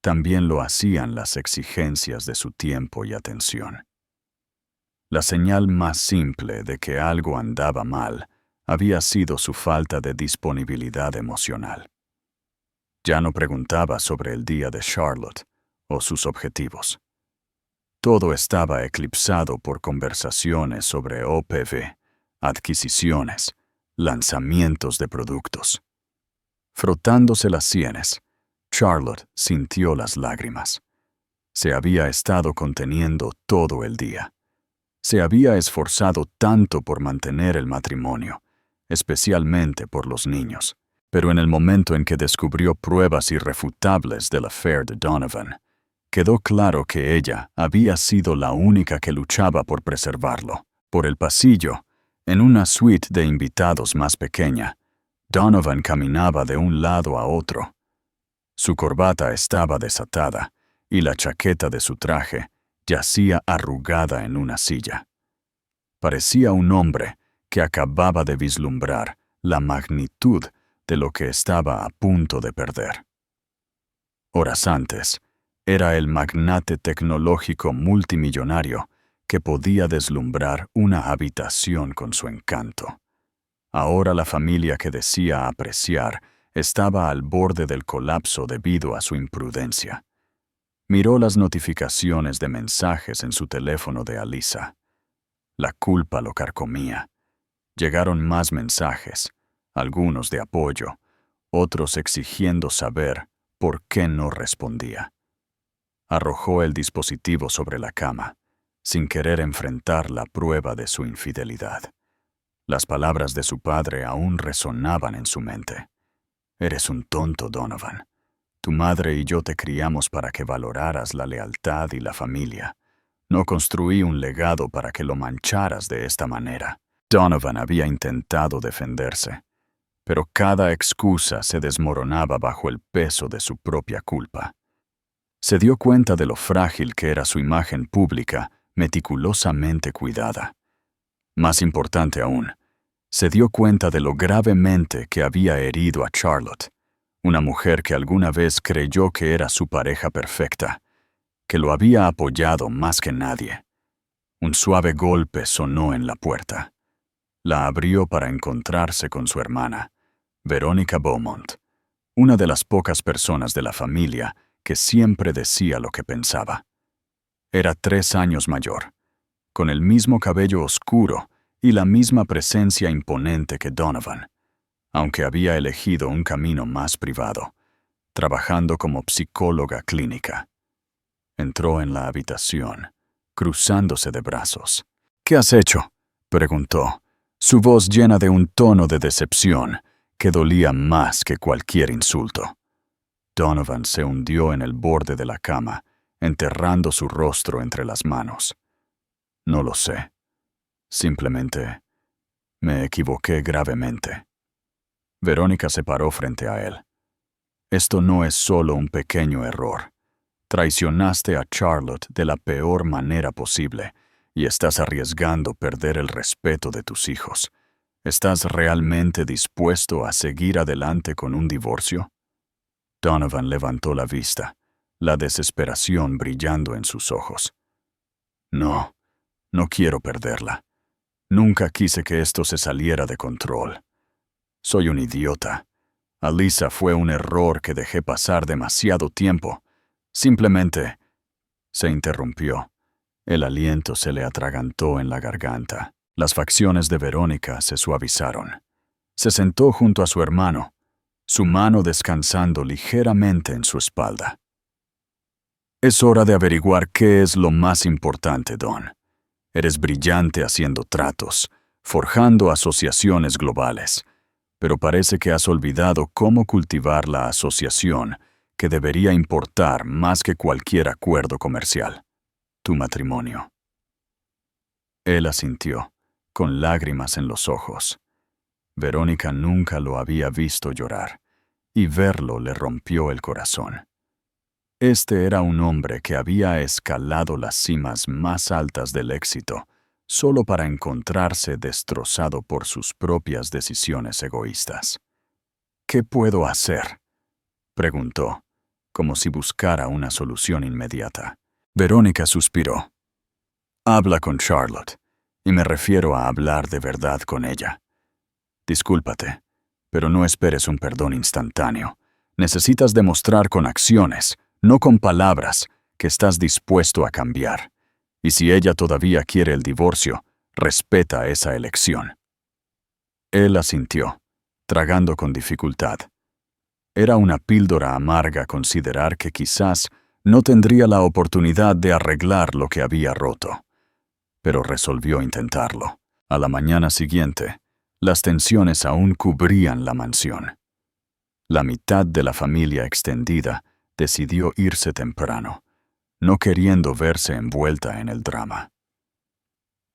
también lo hacían las exigencias de su tiempo y atención. La señal más simple de que algo andaba mal había sido su falta de disponibilidad emocional. Ya no preguntaba sobre el día de Charlotte o sus objetivos. Todo estaba eclipsado por conversaciones sobre OPV, adquisiciones, lanzamientos de productos. Frotándose las sienes, Charlotte sintió las lágrimas. Se había estado conteniendo todo el día. Se había esforzado tanto por mantener el matrimonio, especialmente por los niños. Pero en el momento en que descubrió pruebas irrefutables del affair de Donovan, quedó claro que ella había sido la única que luchaba por preservarlo. Por el pasillo, en una suite de invitados más pequeña, Donovan caminaba de un lado a otro. Su corbata estaba desatada y la chaqueta de su traje yacía arrugada en una silla. Parecía un hombre que acababa de vislumbrar la magnitud de lo que estaba a punto de perder. Horas antes, era el magnate tecnológico multimillonario que podía deslumbrar una habitación con su encanto. Ahora la familia que decía apreciar estaba al borde del colapso debido a su imprudencia. Miró las notificaciones de mensajes en su teléfono de Alisa. La culpa lo carcomía. Llegaron más mensajes, algunos de apoyo, otros exigiendo saber por qué no respondía. Arrojó el dispositivo sobre la cama, sin querer enfrentar la prueba de su infidelidad. Las palabras de su padre aún resonaban en su mente. Eres un tonto, Donovan. Tu madre y yo te criamos para que valoraras la lealtad y la familia. No construí un legado para que lo mancharas de esta manera. Donovan había intentado defenderse, pero cada excusa se desmoronaba bajo el peso de su propia culpa. Se dio cuenta de lo frágil que era su imagen pública, meticulosamente cuidada. Más importante aún, se dio cuenta de lo gravemente que había herido a Charlotte, una mujer que alguna vez creyó que era su pareja perfecta, que lo había apoyado más que nadie. Un suave golpe sonó en la puerta. La abrió para encontrarse con su hermana, Verónica Beaumont, una de las pocas personas de la familia que siempre decía lo que pensaba. Era 3 años mayor, con el mismo cabello oscuro y la misma presencia imponente que Donovan, aunque había elegido un camino más privado. trabajando como psicóloga clínica. Entró en la habitación, cruzándose de brazos. «¿Qué has hecho?», preguntó, su voz llena de un tono de decepción que dolía más que cualquier insulto. Donovan se hundió en el borde de la cama, enterrando su rostro entre las manos. «No lo sé. Simplemente me equivoqué gravemente». Verónica se paró frente a él. «Esto no es solo un pequeño error. Traicionaste a Charlotte de la peor manera posible y estás arriesgando perder el respeto de tus hijos. ¿Estás realmente dispuesto a seguir adelante con un divorcio?» Donovan levantó la vista, la desesperación brillando en sus ojos. «No, no quiero perderla. Nunca quise que esto se saliera de control. Soy un idiota. Alyssa fue un error que dejé pasar demasiado tiempo. Simplemente…» Se interrumpió. El aliento se le atragantó en la garganta. Las facciones de Verónica se suavizaron. Se sentó junto a su hermano, su mano descansando ligeramente en su espalda. «Es hora de averiguar qué es lo más importante, Don. Eres brillante haciendo tratos, forjando asociaciones globales, pero parece que has olvidado cómo cultivar la asociación que debería importar más que cualquier acuerdo comercial: tu matrimonio». Él asintió, con lágrimas en los ojos. Verónica nunca lo había visto llorar, y verlo le rompió el corazón. Este era un hombre que había escalado las cimas más altas del éxito solo para encontrarse destrozado por sus propias decisiones egoístas. «¿Qué puedo hacer?», preguntó, como si buscara una solución inmediata. Verónica suspiró. «Habla con Charlotte, y me refiero a hablar de verdad con ella. Discúlpate, pero no esperes un perdón instantáneo. Necesitas demostrar con acciones, no con palabras, que estás dispuesto a cambiar. Y si ella todavía quiere el divorcio, respeta esa elección». Él asintió, tragando con dificultad. Era una píldora amarga considerar que quizás no tendría la oportunidad de arreglar lo que había roto. Pero resolvió intentarlo. A la mañana siguiente, las tensiones aún cubrían la mansión. La mitad de la familia extendida decidió irse temprano, no queriendo verse envuelta en el drama.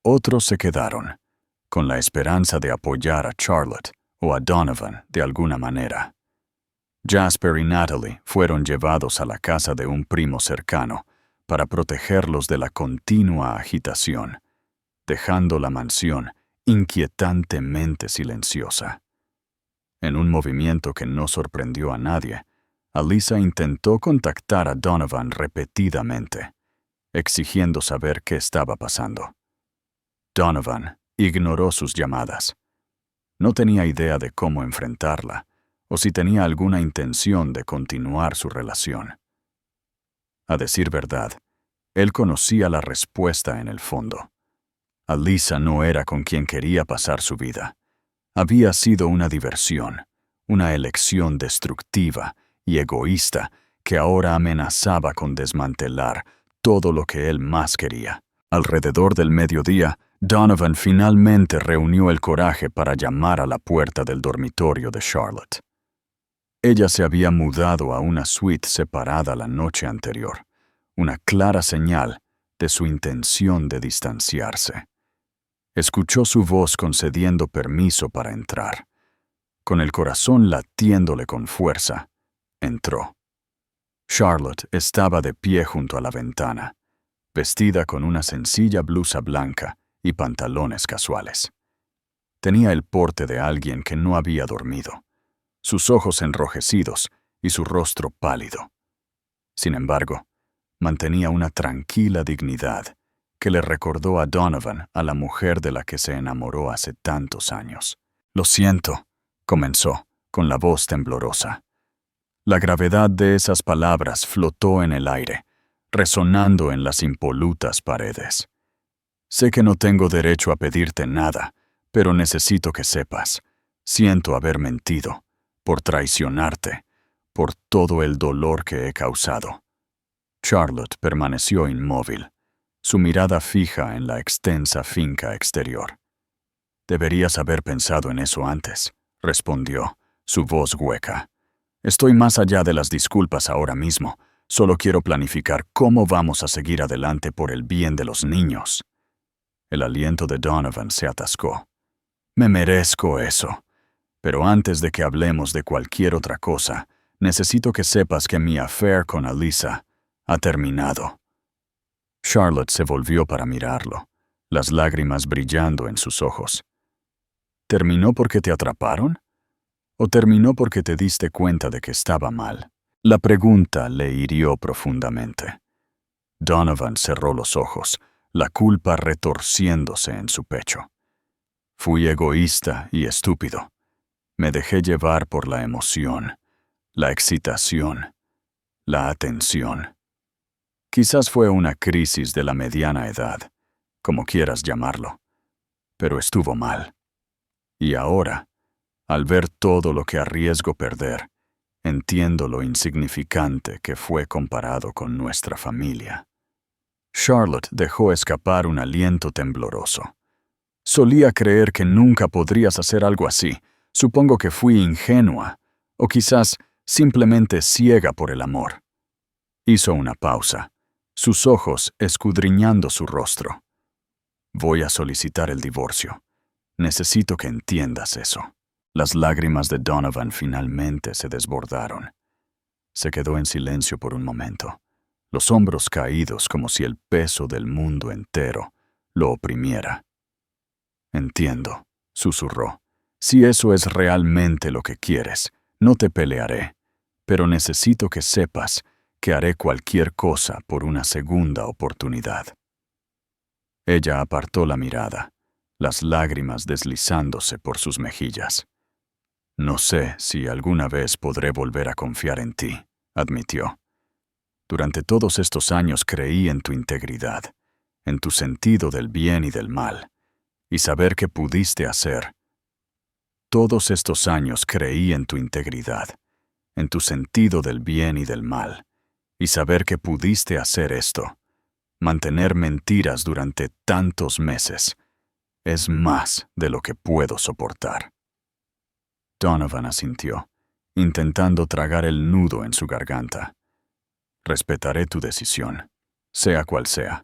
Otros se quedaron, con la esperanza de apoyar a Charlotte o a Donovan de alguna manera. Jasper y Natalie fueron llevados a la casa de un primo cercano para protegerlos de la continua agitación, dejando la mansión inquietantemente silenciosa. En un movimiento que no sorprendió a nadie, Alyssa intentó contactar a Donovan repetidamente, exigiendo saber qué estaba pasando. Donovan ignoró sus llamadas. No tenía idea de cómo enfrentarla, o si tenía alguna intención de continuar su relación. A decir verdad, él conocía la respuesta en el fondo. Alyssa no era con quien quería pasar su vida. Había sido una diversión, una elección destructiva y egoísta que ahora amenazaba con desmantelar todo lo que él más quería. Alrededor del mediodía, Donovan finalmente reunió el coraje para llamar a la puerta del dormitorio de Charlotte. Ella se había mudado a una suite separada la noche anterior, una clara señal de su intención de distanciarse. Escuchó su voz concediendo permiso para entrar. Con el corazón latiéndole con fuerza, entró. Charlotte estaba de pie junto a la ventana, vestida con una sencilla blusa blanca y pantalones casuales. Tenía el porte de alguien que no había dormido, sus ojos enrojecidos y su rostro pálido. Sin embargo, mantenía una tranquila dignidad que le recordó a Donovan a la mujer de la que se enamoró hace tantos años. «Lo siento», comenzó, con la voz temblorosa. La gravedad de esas palabras flotó en el aire, resonando en las impolutas paredes. «Sé que no tengo derecho a pedirte nada, pero necesito que sepas. Siento haber mentido, por traicionarte, por todo el dolor que he causado. Charlotte permaneció inmóvil, su mirada fija en la extensa finca exterior. «Deberías haber pensado en eso antes», respondió, su voz hueca. «Estoy más allá de las disculpas ahora mismo. Solo quiero planificar cómo vamos a seguir adelante por el bien de los niños». El aliento de Donovan se atascó. «Me merezco eso. Pero antes de que hablemos de cualquier otra cosa, necesito que sepas que mi affair con Alyssa ha terminado». Charlotte se volvió para mirarlo, las lágrimas brillando en sus ojos. «¿Terminó porque te atraparon? ¿O terminó porque te diste cuenta de que estaba mal?» La pregunta le hirió profundamente. Donovan cerró los ojos, la culpa retorciéndose en su pecho. «Fui egoísta y estúpido. Me dejé llevar por la emoción, la excitación, la atención. Quizás fue una crisis de la mediana edad, como quieras llamarlo, pero estuvo mal. Y ahora, al ver todo lo que arriesgo perder, entiendo lo insignificante que fue comparado con nuestra familia». Charlotte dejó escapar un aliento tembloroso. «Solía creer que nunca podrías hacer algo así. Supongo que fui ingenua, o quizás simplemente ciega por el amor». Hizo una pausa, sus ojos escudriñando su rostro. «Voy a solicitar el divorcio. Necesito que entiendas eso». Las lágrimas de Donovan finalmente se desbordaron. Se quedó en silencio por un momento, los hombros caídos como si el peso del mundo entero lo oprimiera. «Entiendo», susurró. «Si eso es realmente lo que quieres, no te pelearé, pero necesito que sepas que haré cualquier cosa por una segunda oportunidad». Ella apartó la mirada, las lágrimas deslizándose por sus mejillas. «No sé si alguna vez podré volver a confiar en ti», admitió. «Durante todos estos años creí en tu integridad, en tu sentido del bien y del mal, y saber que pudiste hacer. Todos estos años creí en tu integridad, en tu sentido del bien y del mal, y saber que pudiste hacer esto, mantener mentiras durante tantos meses, es más de lo que puedo soportar». Donovan asintió, intentando tragar el nudo en su garganta. «Respetaré tu decisión, sea cual sea.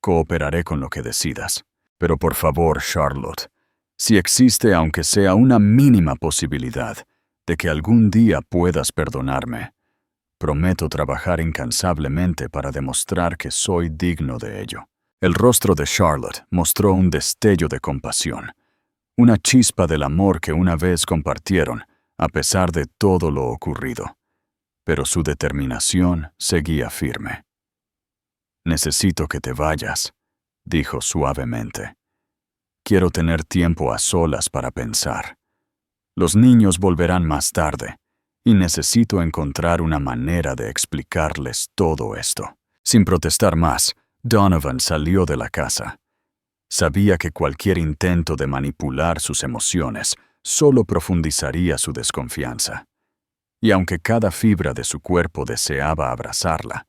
Cooperaré con lo que decidas. Pero por favor, Charlotte, si existe aunque sea una mínima posibilidad de que algún día puedas perdonarme, prometo trabajar incansablemente para demostrar que soy digno de ello». El rostro de Charlotte mostró un destello de compasión, una chispa del amor que una vez compartieron, a pesar de todo lo ocurrido. Pero su determinación seguía firme. «Necesito que te vayas», dijo suavemente. «Quiero tener tiempo a solas para pensar. Los niños volverán más tarde, y necesito encontrar una manera de explicarles todo esto». Sin protestar más, Donovan salió de la casa. Sabía que cualquier intento de manipular sus emociones solo profundizaría su desconfianza. Y aunque cada fibra de su cuerpo deseaba abrazarla,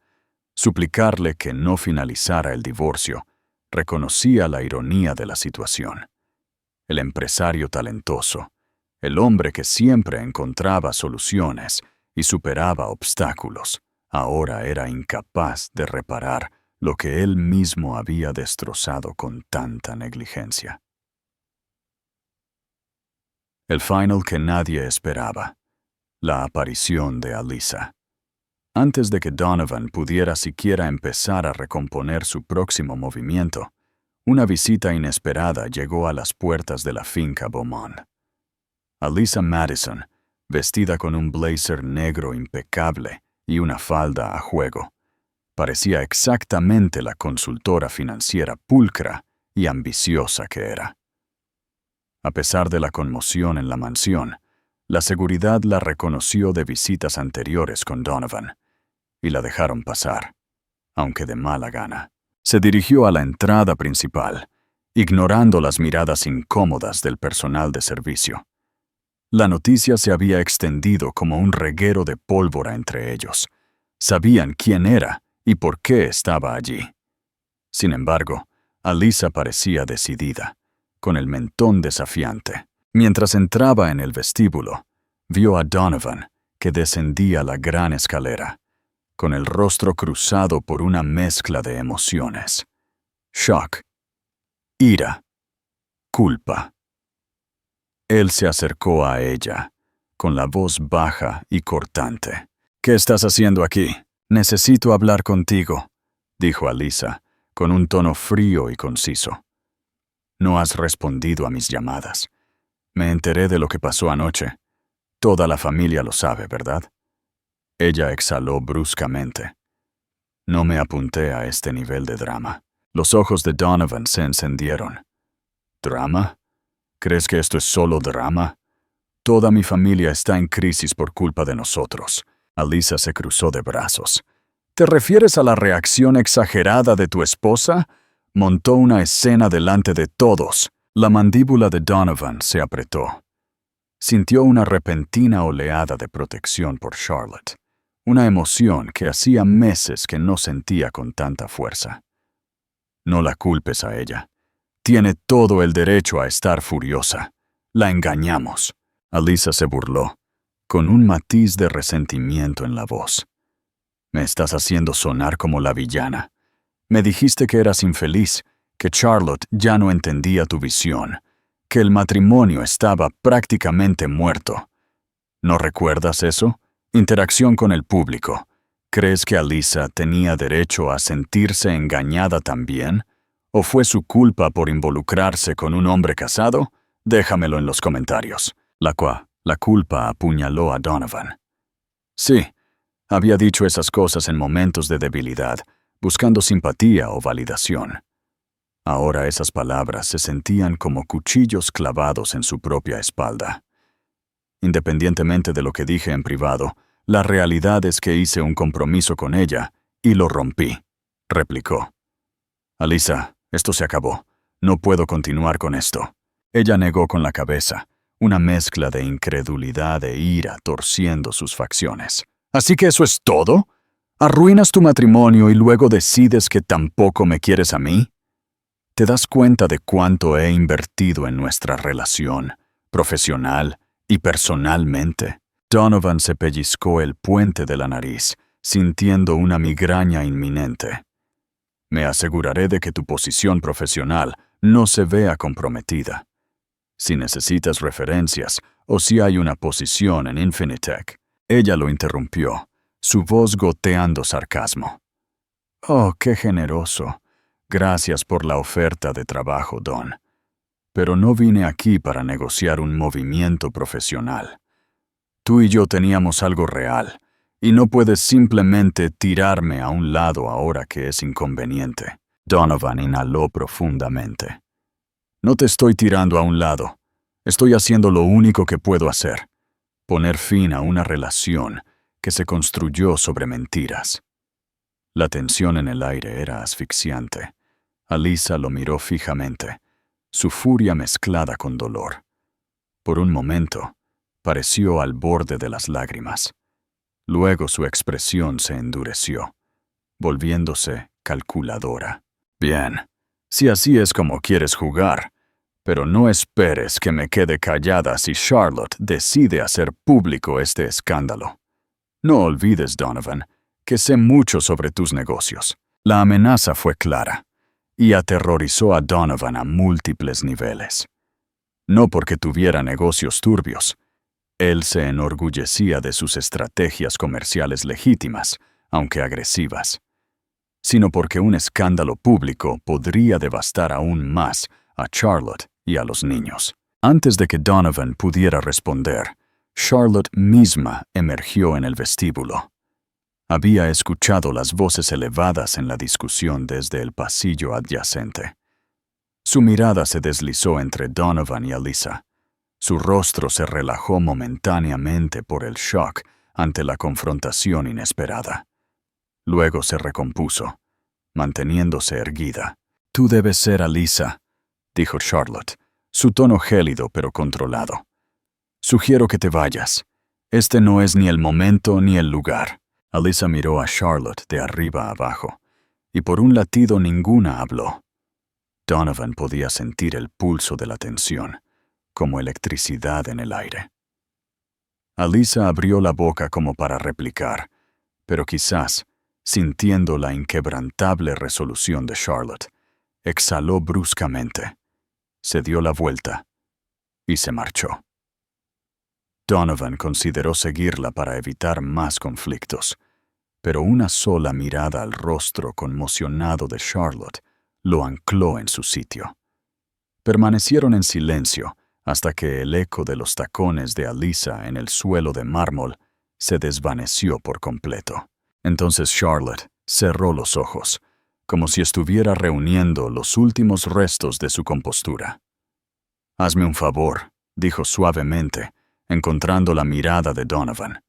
suplicarle que no finalizara el divorcio, reconocía la ironía de la situación. El empresario talentoso, el hombre que siempre encontraba soluciones y superaba obstáculos, ahora era incapaz de reparar lo que él mismo había destrozado con tanta negligencia. El final que nadie esperaba. La aparición de Alyssa. Antes de que Donovan pudiera siquiera empezar a recomponer su próximo movimiento, una visita inesperada llegó a las puertas de la finca Beaumont. Alyssa Madison, vestida con un blazer negro impecable y una falda a juego, parecía exactamente la consultora financiera pulcra y ambiciosa que era. A pesar de la conmoción en la mansión, la seguridad la reconoció de visitas anteriores con Donovan, y la dejaron pasar, aunque de mala gana. Se dirigió a la entrada principal, ignorando las miradas incómodas del personal de servicio. La noticia se había extendido como un reguero de pólvora entre ellos. Sabían quién era y por qué estaba allí. Sin embargo, Alyssa parecía decidida, con el mentón desafiante. Mientras entraba en el vestíbulo, vio a Donovan, que descendía la gran escalera, con el rostro cruzado por una mezcla de emociones. Shock, ira, culpa. Él se acercó a ella, con la voz baja y cortante. «¿Qué estás haciendo aquí? Necesito hablar contigo», dijo Alyssa, con un tono frío y conciso. «No has respondido a mis llamadas. Me enteré de lo que pasó anoche. Toda la familia lo sabe, ¿verdad?» Ella exhaló bruscamente. No me apunté a este nivel de drama. Los ojos de Donovan se encendieron. ¿Drama? ¿Crees que esto es solo drama? Toda mi familia está en crisis por culpa de nosotros. Alyssa se cruzó de brazos. ¿Te refieres a la reacción exagerada de tu esposa? Montó una escena delante de todos. La mandíbula de Donovan se apretó. Sintió una repentina oleada de protección por Charlotte. Una emoción que hacía meses que no sentía con tanta fuerza. No la culpes a ella. Tiene todo el derecho a estar furiosa. La engañamos. Alyssa se burló, con un matiz de resentimiento en la voz. Me estás haciendo sonar como la villana. Me dijiste que eras infeliz, que Charlotte ya no entendía tu visión, que el matrimonio estaba prácticamente muerto. ¿No recuerdas eso? Interacción con el público. ¿Crees que Alyssa tenía derecho a sentirse engañada también? ¿O fue su culpa por involucrarse con un hombre casado? Déjamelo en los comentarios. La culpa apuñaló a Donovan. Sí, había dicho esas cosas en momentos de debilidad, buscando simpatía o validación. Ahora esas palabras se sentían como cuchillos clavados en su propia espalda. Independientemente de lo que dije en privado, la realidad es que hice un compromiso con ella y lo rompí, replicó. Alyssa, esto se acabó. No puedo continuar con esto. Ella negó con la cabeza, una mezcla de incredulidad e ira torciendo sus facciones. ¿Así que eso es todo? ¿Arruinas tu matrimonio y luego decides que tampoco me quieres a mí? ¿Te das cuenta de cuánto he invertido en nuestra relación, profesional y personalmente? Donovan se pellizcó el puente de la nariz, sintiendo una migraña inminente. Me aseguraré de que tu posición profesional no se vea comprometida. Si necesitas referencias o si hay una posición en Infinitec. Ella lo interrumpió, su voz goteando sarcasmo. Oh, qué generoso. Gracias por la oferta de trabajo, Don. Pero no vine aquí para negociar un movimiento profesional. Tú y yo teníamos algo real, y no puedes simplemente tirarme a un lado ahora que es inconveniente. Donovan inhaló profundamente. No te estoy tirando a un lado. Estoy haciendo lo único que puedo hacer. Poner fin a una relación que se construyó sobre mentiras. La tensión en el aire era asfixiante. Alyssa lo miró fijamente, su furia mezclada con dolor. Por un momento, pareció al borde de las lágrimas. Luego su expresión se endureció, volviéndose calculadora. Bien, si así es como quieres jugar, pero no esperes que me quede callada si Charlotte decide hacer público este escándalo. No olvides, Donovan, que sé mucho sobre tus negocios. La amenaza fue clara y aterrorizó a Donovan a múltiples niveles. No porque tuviera negocios turbios. Él se enorgullecía de sus estrategias comerciales legítimas, aunque agresivas, sino porque un escándalo público podría devastar aún más a Charlotte y a los niños. Antes de que Donovan pudiera responder, Charlotte misma emergió en el vestíbulo. Había escuchado las voces elevadas en la discusión desde el pasillo adyacente. Su mirada se deslizó entre Donovan y Alyssa. Su rostro se relajó momentáneamente por el shock ante la confrontación inesperada. Luego se recompuso, manteniéndose erguida. «Tú debes ser Alyssa», dijo Charlotte, su tono gélido pero controlado. Sugiero que te vayas. Este no es ni el momento ni el lugar. Alyssa miró a Charlotte de arriba a abajo, y por un latido ninguna habló. Donovan podía sentir el pulso de la tensión, como electricidad en el aire. Alyssa abrió la boca como para replicar, pero quizás, sintiendo la inquebrantable resolución de Charlotte, exhaló bruscamente, se dio la vuelta y se marchó. Donovan consideró seguirla para evitar más conflictos, pero una sola mirada al rostro conmocionado de Charlotte lo ancló en su sitio. Permanecieron en silencio hasta que el eco de los tacones de Alyssa en el suelo de mármol se desvaneció por completo. Entonces Charlotte cerró los ojos, como si estuviera reuniendo los últimos restos de su compostura. «Hazme un favor», dijo suavemente, encontrando la mirada de Donovan.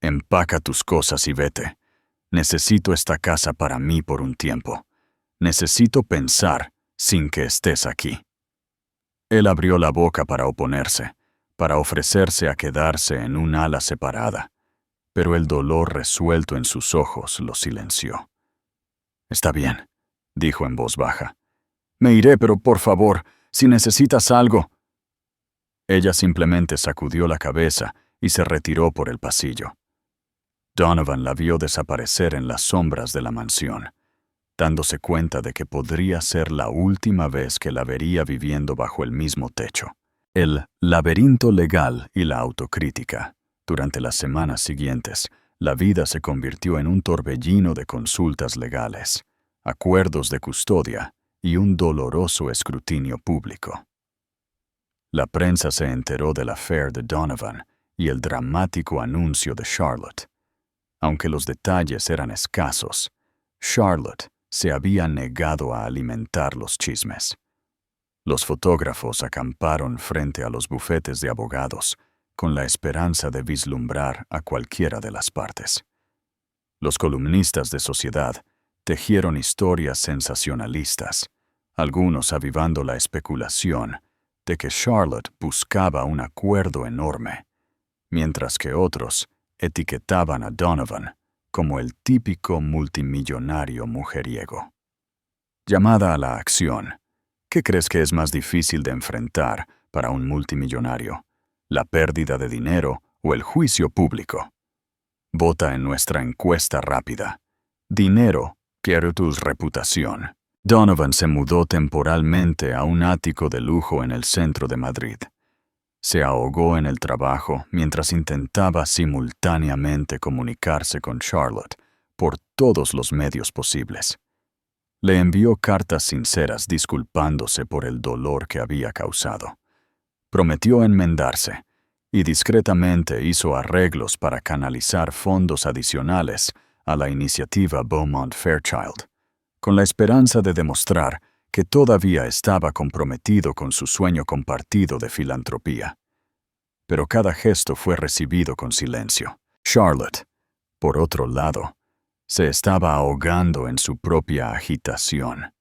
«Empaca tus cosas y vete. Necesito esta casa para mí por un tiempo. Necesito pensar sin que estés aquí». Él abrió la boca para oponerse, para ofrecerse a quedarse en un ala separada, pero el dolor resuelto en sus ojos lo silenció. «Está bien», dijo en voz baja. «Me iré, pero por favor, si necesitas algo». Ella simplemente sacudió la cabeza y se retiró por el pasillo. Donovan la vio desaparecer en las sombras de la mansión, dándose cuenta de que podría ser la última vez que la vería viviendo bajo el mismo techo. El laberinto legal y la autocrítica. Durante las semanas siguientes, la vida se convirtió en un torbellino de consultas legales, acuerdos de custodia y un doloroso escrutinio público. La prensa se enteró del affair de Donovan y el dramático anuncio de Charlotte. Aunque los detalles eran escasos, Charlotte se había negado a alimentar los chismes. Los fotógrafos acamparon frente a los bufetes de abogados, con la esperanza de vislumbrar a cualquiera de las partes. Los columnistas de sociedad tejieron historias sensacionalistas, algunos avivando la especulación de que Charlotte buscaba un acuerdo enorme, mientras que otros etiquetaban a Donovan como el típico multimillonario mujeriego. Llamada a la acción, ¿qué crees que es más difícil de enfrentar para un multimillonario? ¿La pérdida de dinero o el juicio público? Vota en nuestra encuesta rápida. Dinero, quiero tu reputación. Donovan se mudó temporalmente a un ático de lujo en el centro de Madrid. Se ahogó en el trabajo mientras intentaba simultáneamente comunicarse con Charlotte por todos los medios posibles. Le envió cartas sinceras disculpándose por el dolor que había causado. Prometió enmendarse y discretamente hizo arreglos para canalizar fondos adicionales a la iniciativa Beaumont Fairchild, con la esperanza de demostrar que todavía estaba comprometido con su sueño compartido de filantropía. Pero cada gesto fue recibido con silencio. Charlotte, por otro lado, se estaba ahogando en su propia agitación.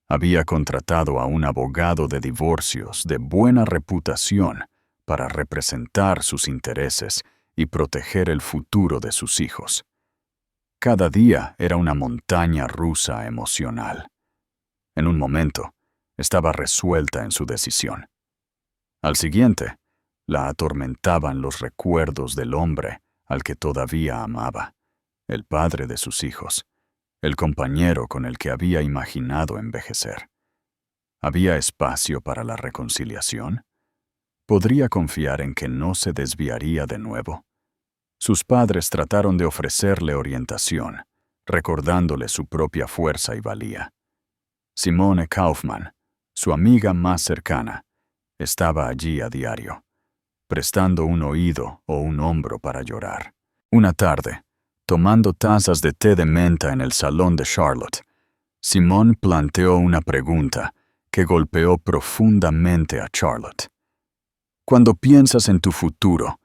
Había contratado a un abogado de divorcios de buena reputación para representar sus intereses y proteger el futuro de sus hijos. Cada día era una montaña rusa emocional. En un momento, estaba resuelta en su decisión. Al siguiente, la atormentaban los recuerdos del hombre al que todavía amaba, el padre de sus hijos, el compañero con el que había imaginado envejecer. ¿Había espacio para la reconciliación? ¿Podría confiar en que no se desviaría de nuevo? Sus padres trataron de ofrecerle orientación, recordándole su propia fuerza y valía. Simone Kaufmann, su amiga más cercana, estaba allí a diario, prestando un oído o un hombro para llorar. Una tarde, tomando tazas de té de menta en el salón de Charlotte, Simone planteó una pregunta que golpeó profundamente a Charlotte. Cuando piensas en tu futuro,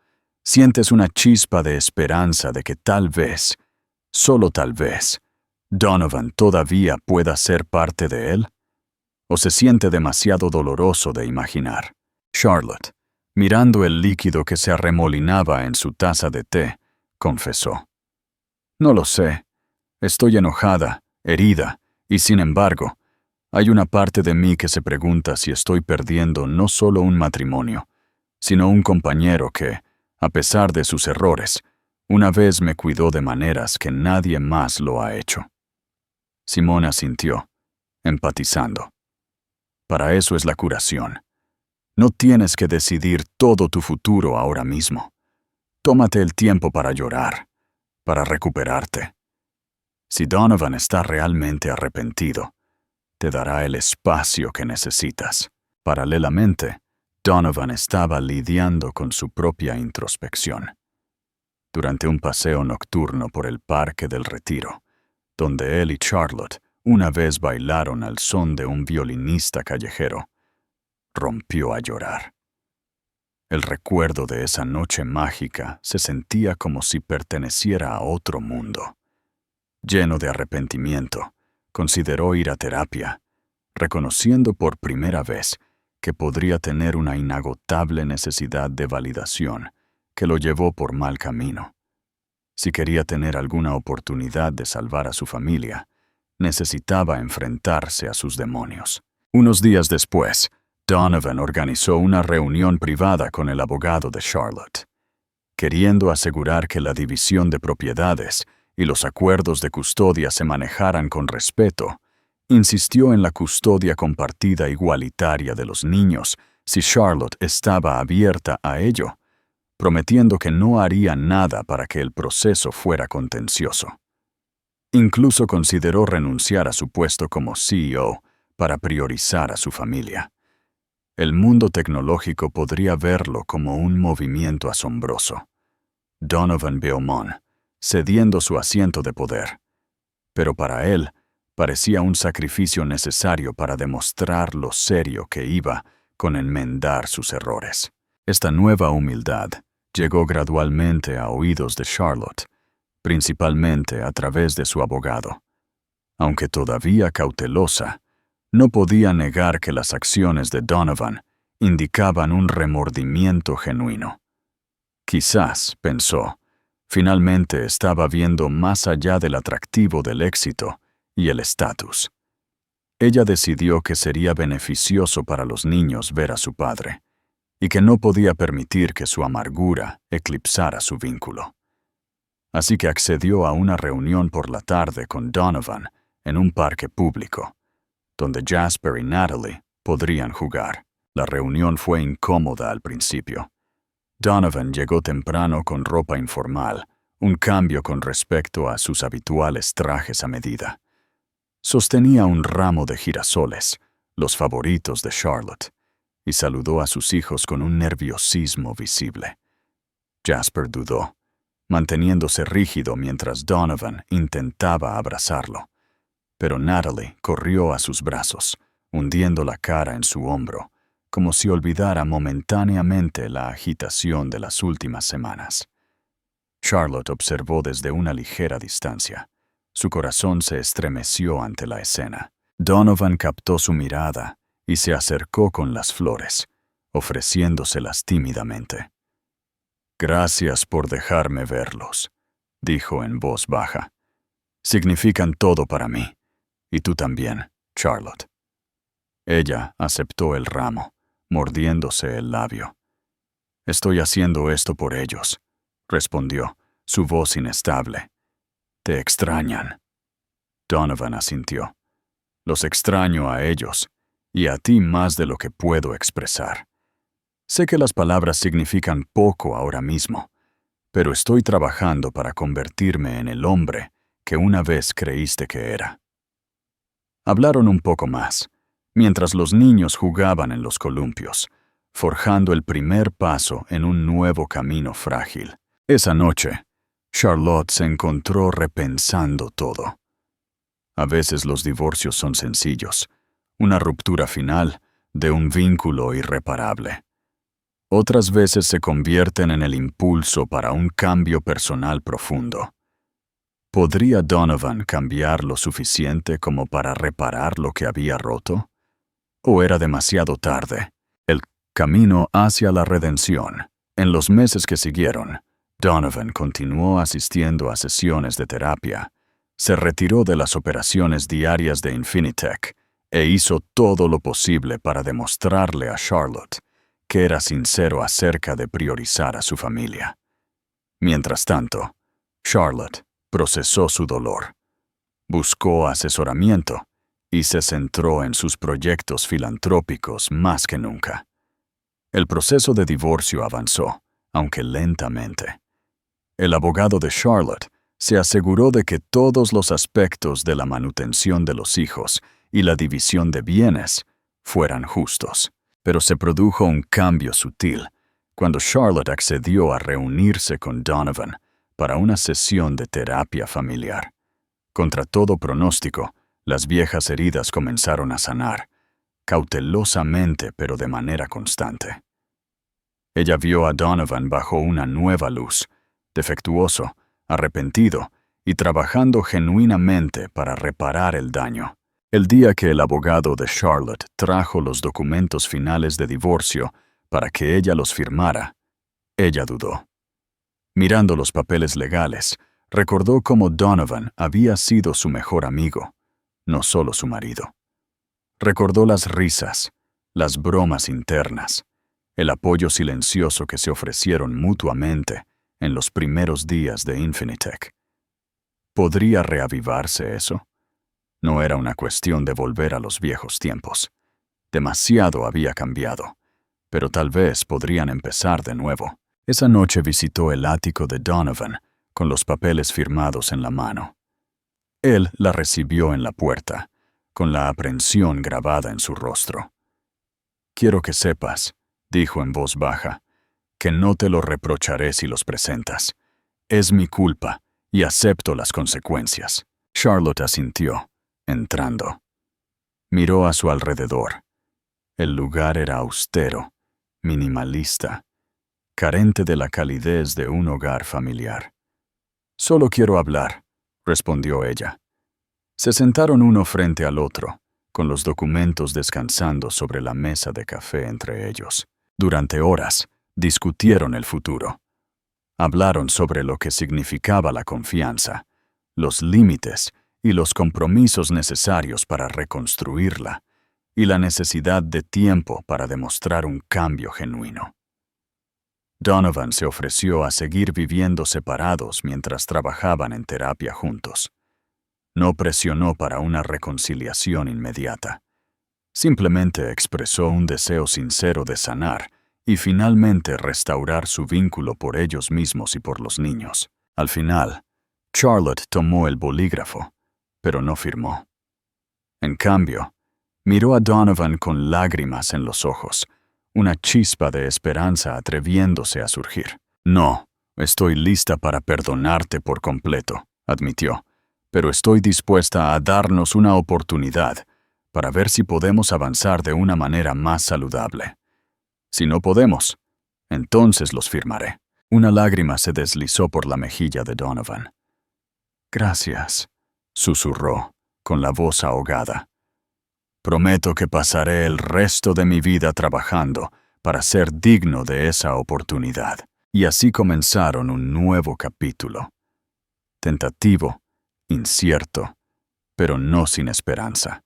¿sientes una chispa de esperanza de que tal vez, solo tal vez, Donovan todavía pueda ser parte de él? ¿O se siente demasiado doloroso de imaginar? Charlotte, Mirando el líquido que se arremolinaba en su taza de té, confesó: «No lo sé. Estoy enojada, herida, y sin embargo, hay una parte de mí que se pregunta si estoy perdiendo no solo un matrimonio, sino un compañero que, a pesar de sus errores, una vez me cuidó de maneras que nadie más lo ha hecho». Simón asintió, empatizando. Para eso es la curación. No tienes que decidir todo tu futuro ahora mismo. Tómate el tiempo para llorar, para recuperarte. Si Donovan está realmente arrepentido, te dará el espacio que necesitas. Paralelamente, Donovan estaba lidiando con su propia introspección. Durante un paseo nocturno por el Parque del Retiro, donde él y Charlotte una vez bailaron al son de un violinista callejero, rompió a llorar. El recuerdo de esa noche mágica se sentía como si perteneciera a otro mundo. Lleno de arrepentimiento, consideró ir a terapia, reconociendo por primera vez que podría tener una inagotable necesidad de validación que lo llevó por mal camino. Si quería tener alguna oportunidad de salvar a su familia, necesitaba enfrentarse a sus demonios. Unos días después, Donovan organizó una reunión privada con el abogado de Charlotte. Queriendo asegurar que la división de propiedades y los acuerdos de custodia se manejaran con respeto, insistió en la custodia compartida igualitaria de los niños si Charlotte estaba abierta a ello, prometiendo que no haría nada para que el proceso fuera contencioso. Incluso consideró renunciar a su puesto como CEO para priorizar a su familia. El mundo tecnológico podría verlo como un movimiento asombroso. Donovan Beaumont, cediendo su asiento de poder. Pero para él, parecía un sacrificio necesario para demostrar lo serio que iba con enmendar sus errores. Esta nueva humildad llegó gradualmente a oídos de Charlotte, principalmente a través de su abogado. Aunque todavía cautelosa, no podía negar que las acciones de Donovan indicaban un remordimiento genuino. Quizás, pensó, finalmente estaba viendo más allá del atractivo del éxito y el estatus. Ella decidió que sería beneficioso para los niños ver a su padre, y que no podía permitir que su amargura eclipsara su vínculo. Así que accedió a una reunión por la tarde con Donovan en un parque público, donde Jasper y Natalie podrían jugar. La reunión fue incómoda al principio. Donovan llegó temprano con ropa informal, un cambio con respecto a sus habituales trajes a medida. Sostenía un ramo de girasoles, los favoritos de Charlotte, y saludó a sus hijos con un nerviosismo visible. Jasper dudó, manteniéndose rígido mientras Donovan intentaba abrazarlo. Pero Natalie corrió a sus brazos, hundiendo la cara en su hombro, como si olvidara momentáneamente la agitación de las últimas semanas. Charlotte observó desde una ligera distancia. Su corazón se estremeció ante la escena. Donovan captó su mirada y se acercó con las flores, ofreciéndoselas tímidamente. «Gracias por dejarme verlos», dijo en voz baja. «Significan todo para mí. Y tú también, Charlotte». Ella aceptó el ramo, mordiéndose el labio. «Estoy haciendo esto por ellos», respondió, su voz inestable. «Te extrañan». Donovan asintió. «Los extraño a ellos, y a ti más de lo que puedo expresar. Sé que las palabras significan poco ahora mismo, pero estoy trabajando para convertirme en el hombre que una vez creíste que era». Hablaron un poco más, mientras los niños jugaban en los columpios, forjando el primer paso en un nuevo camino frágil. Esa noche, Charlotte se encontró repensando todo. A veces los divorcios son sencillos, una ruptura final de un vínculo irreparable. Otras veces se convierten en el impulso para un cambio personal profundo. ¿Podría Donovan cambiar lo suficiente como para reparar lo que había roto? ¿O era demasiado tarde? El Camino hacia la redención. En los meses que siguieron, Donovan continuó asistiendo a sesiones de terapia, se retiró de las operaciones diarias de Infinitec e hizo todo lo posible para demostrarle a Charlotte que era sincero acerca de priorizar a su familia. Mientras tanto, Charlotte procesó su dolor, buscó asesoramiento y se centró en sus proyectos filantrópicos más que nunca. El proceso de divorcio avanzó, aunque lentamente. El abogado de Charlotte se aseguró de que todos los aspectos de la manutención de los hijos y la división de bienes fueran justos. Pero se produjo un cambio sutil cuando Charlotte accedió a reunirse con Donovan para una sesión de terapia familiar. Contra todo pronóstico, las viejas heridas comenzaron a sanar, cautelosamente pero de manera constante. Ella vio a Donovan bajo una nueva luz, defectuoso, arrepentido y trabajando genuinamente para reparar el daño. El día que el abogado de Charlotte trajo los documentos finales de divorcio para que ella los firmara, ella dudó. Mirando los papeles legales, recordó cómo Donovan había sido su mejor amigo, no solo su marido. Recordó las risas, las bromas internas, el apoyo silencioso que se ofrecieron mutuamente en los primeros días de Infinitec. ¿Podría reavivarse eso? No era una cuestión de volver a los viejos tiempos. Demasiado había cambiado, pero tal vez podrían empezar de nuevo. Esa noche visitó el ático de Donovan con los papeles firmados en la mano. Él la recibió en la puerta, con la aprensión grabada en su rostro. «Quiero que sepas», dijo en voz baja, «que no te lo reprocharé si los presentas. Es mi culpa y acepto las consecuencias». Charlotte asintió, entrando. Miró a su alrededor. El lugar era austero, minimalista, carente de la calidez de un hogar familiar. «Solo quiero hablar», respondió ella. Se sentaron uno frente al otro, con los documentos descansando sobre la mesa de café entre ellos. Durante horas, discutieron el futuro. Hablaron sobre lo que significaba la confianza, los límites y los compromisos necesarios para reconstruirla, y la necesidad de tiempo para demostrar un cambio genuino. Donovan se ofreció a seguir viviendo separados mientras trabajaban en terapia juntos. No presionó para una reconciliación inmediata. Simplemente expresó un deseo sincero de sanar y finalmente restaurar su vínculo por ellos mismos y por los niños. Al final, Charlotte tomó el bolígrafo, pero no firmó. En cambio, miró a Donovan con lágrimas en los ojos, una chispa de esperanza atreviéndose a surgir. «No, estoy lista para perdonarte por completo», admitió, «pero estoy dispuesta a darnos una oportunidad para ver si podemos avanzar de una manera más saludable. Si no podemos, entonces los firmaré». Una lágrima se deslizó por la mejilla de Donovan. «Gracias», susurró, con la voz ahogada. «Prometo que pasaré el resto de mi vida trabajando para ser digno de esa oportunidad». Y así comenzaron un nuevo capítulo. Tentativo, incierto, pero no sin esperanza.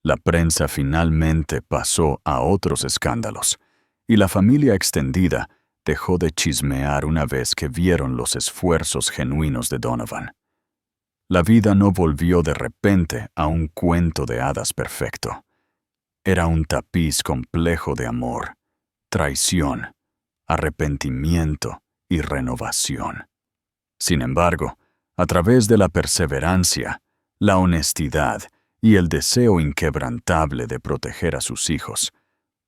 La prensa finalmente pasó a otros escándalos, y la familia extendida dejó de chismear una vez que vieron los esfuerzos genuinos de Donovan. La vida no volvió de repente a un cuento de hadas perfecto. Era un tapiz complejo de amor, traición, arrepentimiento y renovación. Sin embargo, a través de la perseverancia, la honestidad y el deseo inquebrantable de proteger a sus hijos,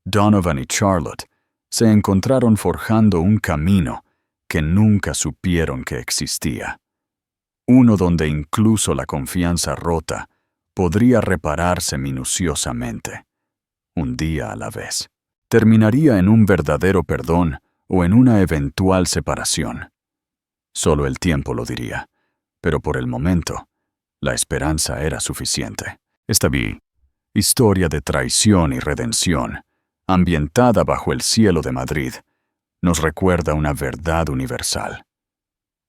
Donovan y Charlotte se encontraron forjando un camino que nunca supieron que existía. Uno donde incluso la confianza rota podría repararse minuciosamente, un día a la vez. Terminaría en un verdadero perdón o en una eventual separación. Solo el tiempo lo diría, pero por el momento, la esperanza era suficiente. Esta historia de traición y redención ambientada bajo el cielo de Madrid, nos recuerda una verdad universal.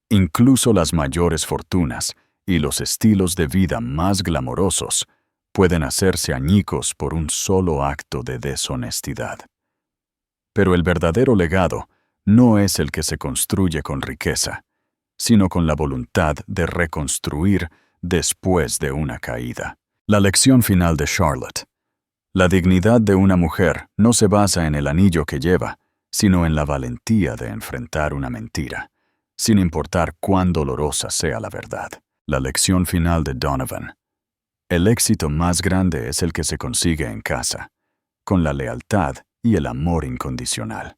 Incluso las mayores fortunas y los estilos de vida más glamorosos pueden hacerse añicos por un solo acto de deshonestidad. Pero el verdadero legado no es el que se construye con riqueza, sino con la voluntad de reconstruir después de una caída. La lección final de Charlotte. La dignidad de una mujer no se basa en el anillo que lleva, sino en la valentía de enfrentar una mentira, sin importar cuán dolorosa sea la verdad. La lección final de Donovan. El éxito más grande es el que se consigue en casa, con la lealtad y el amor incondicional.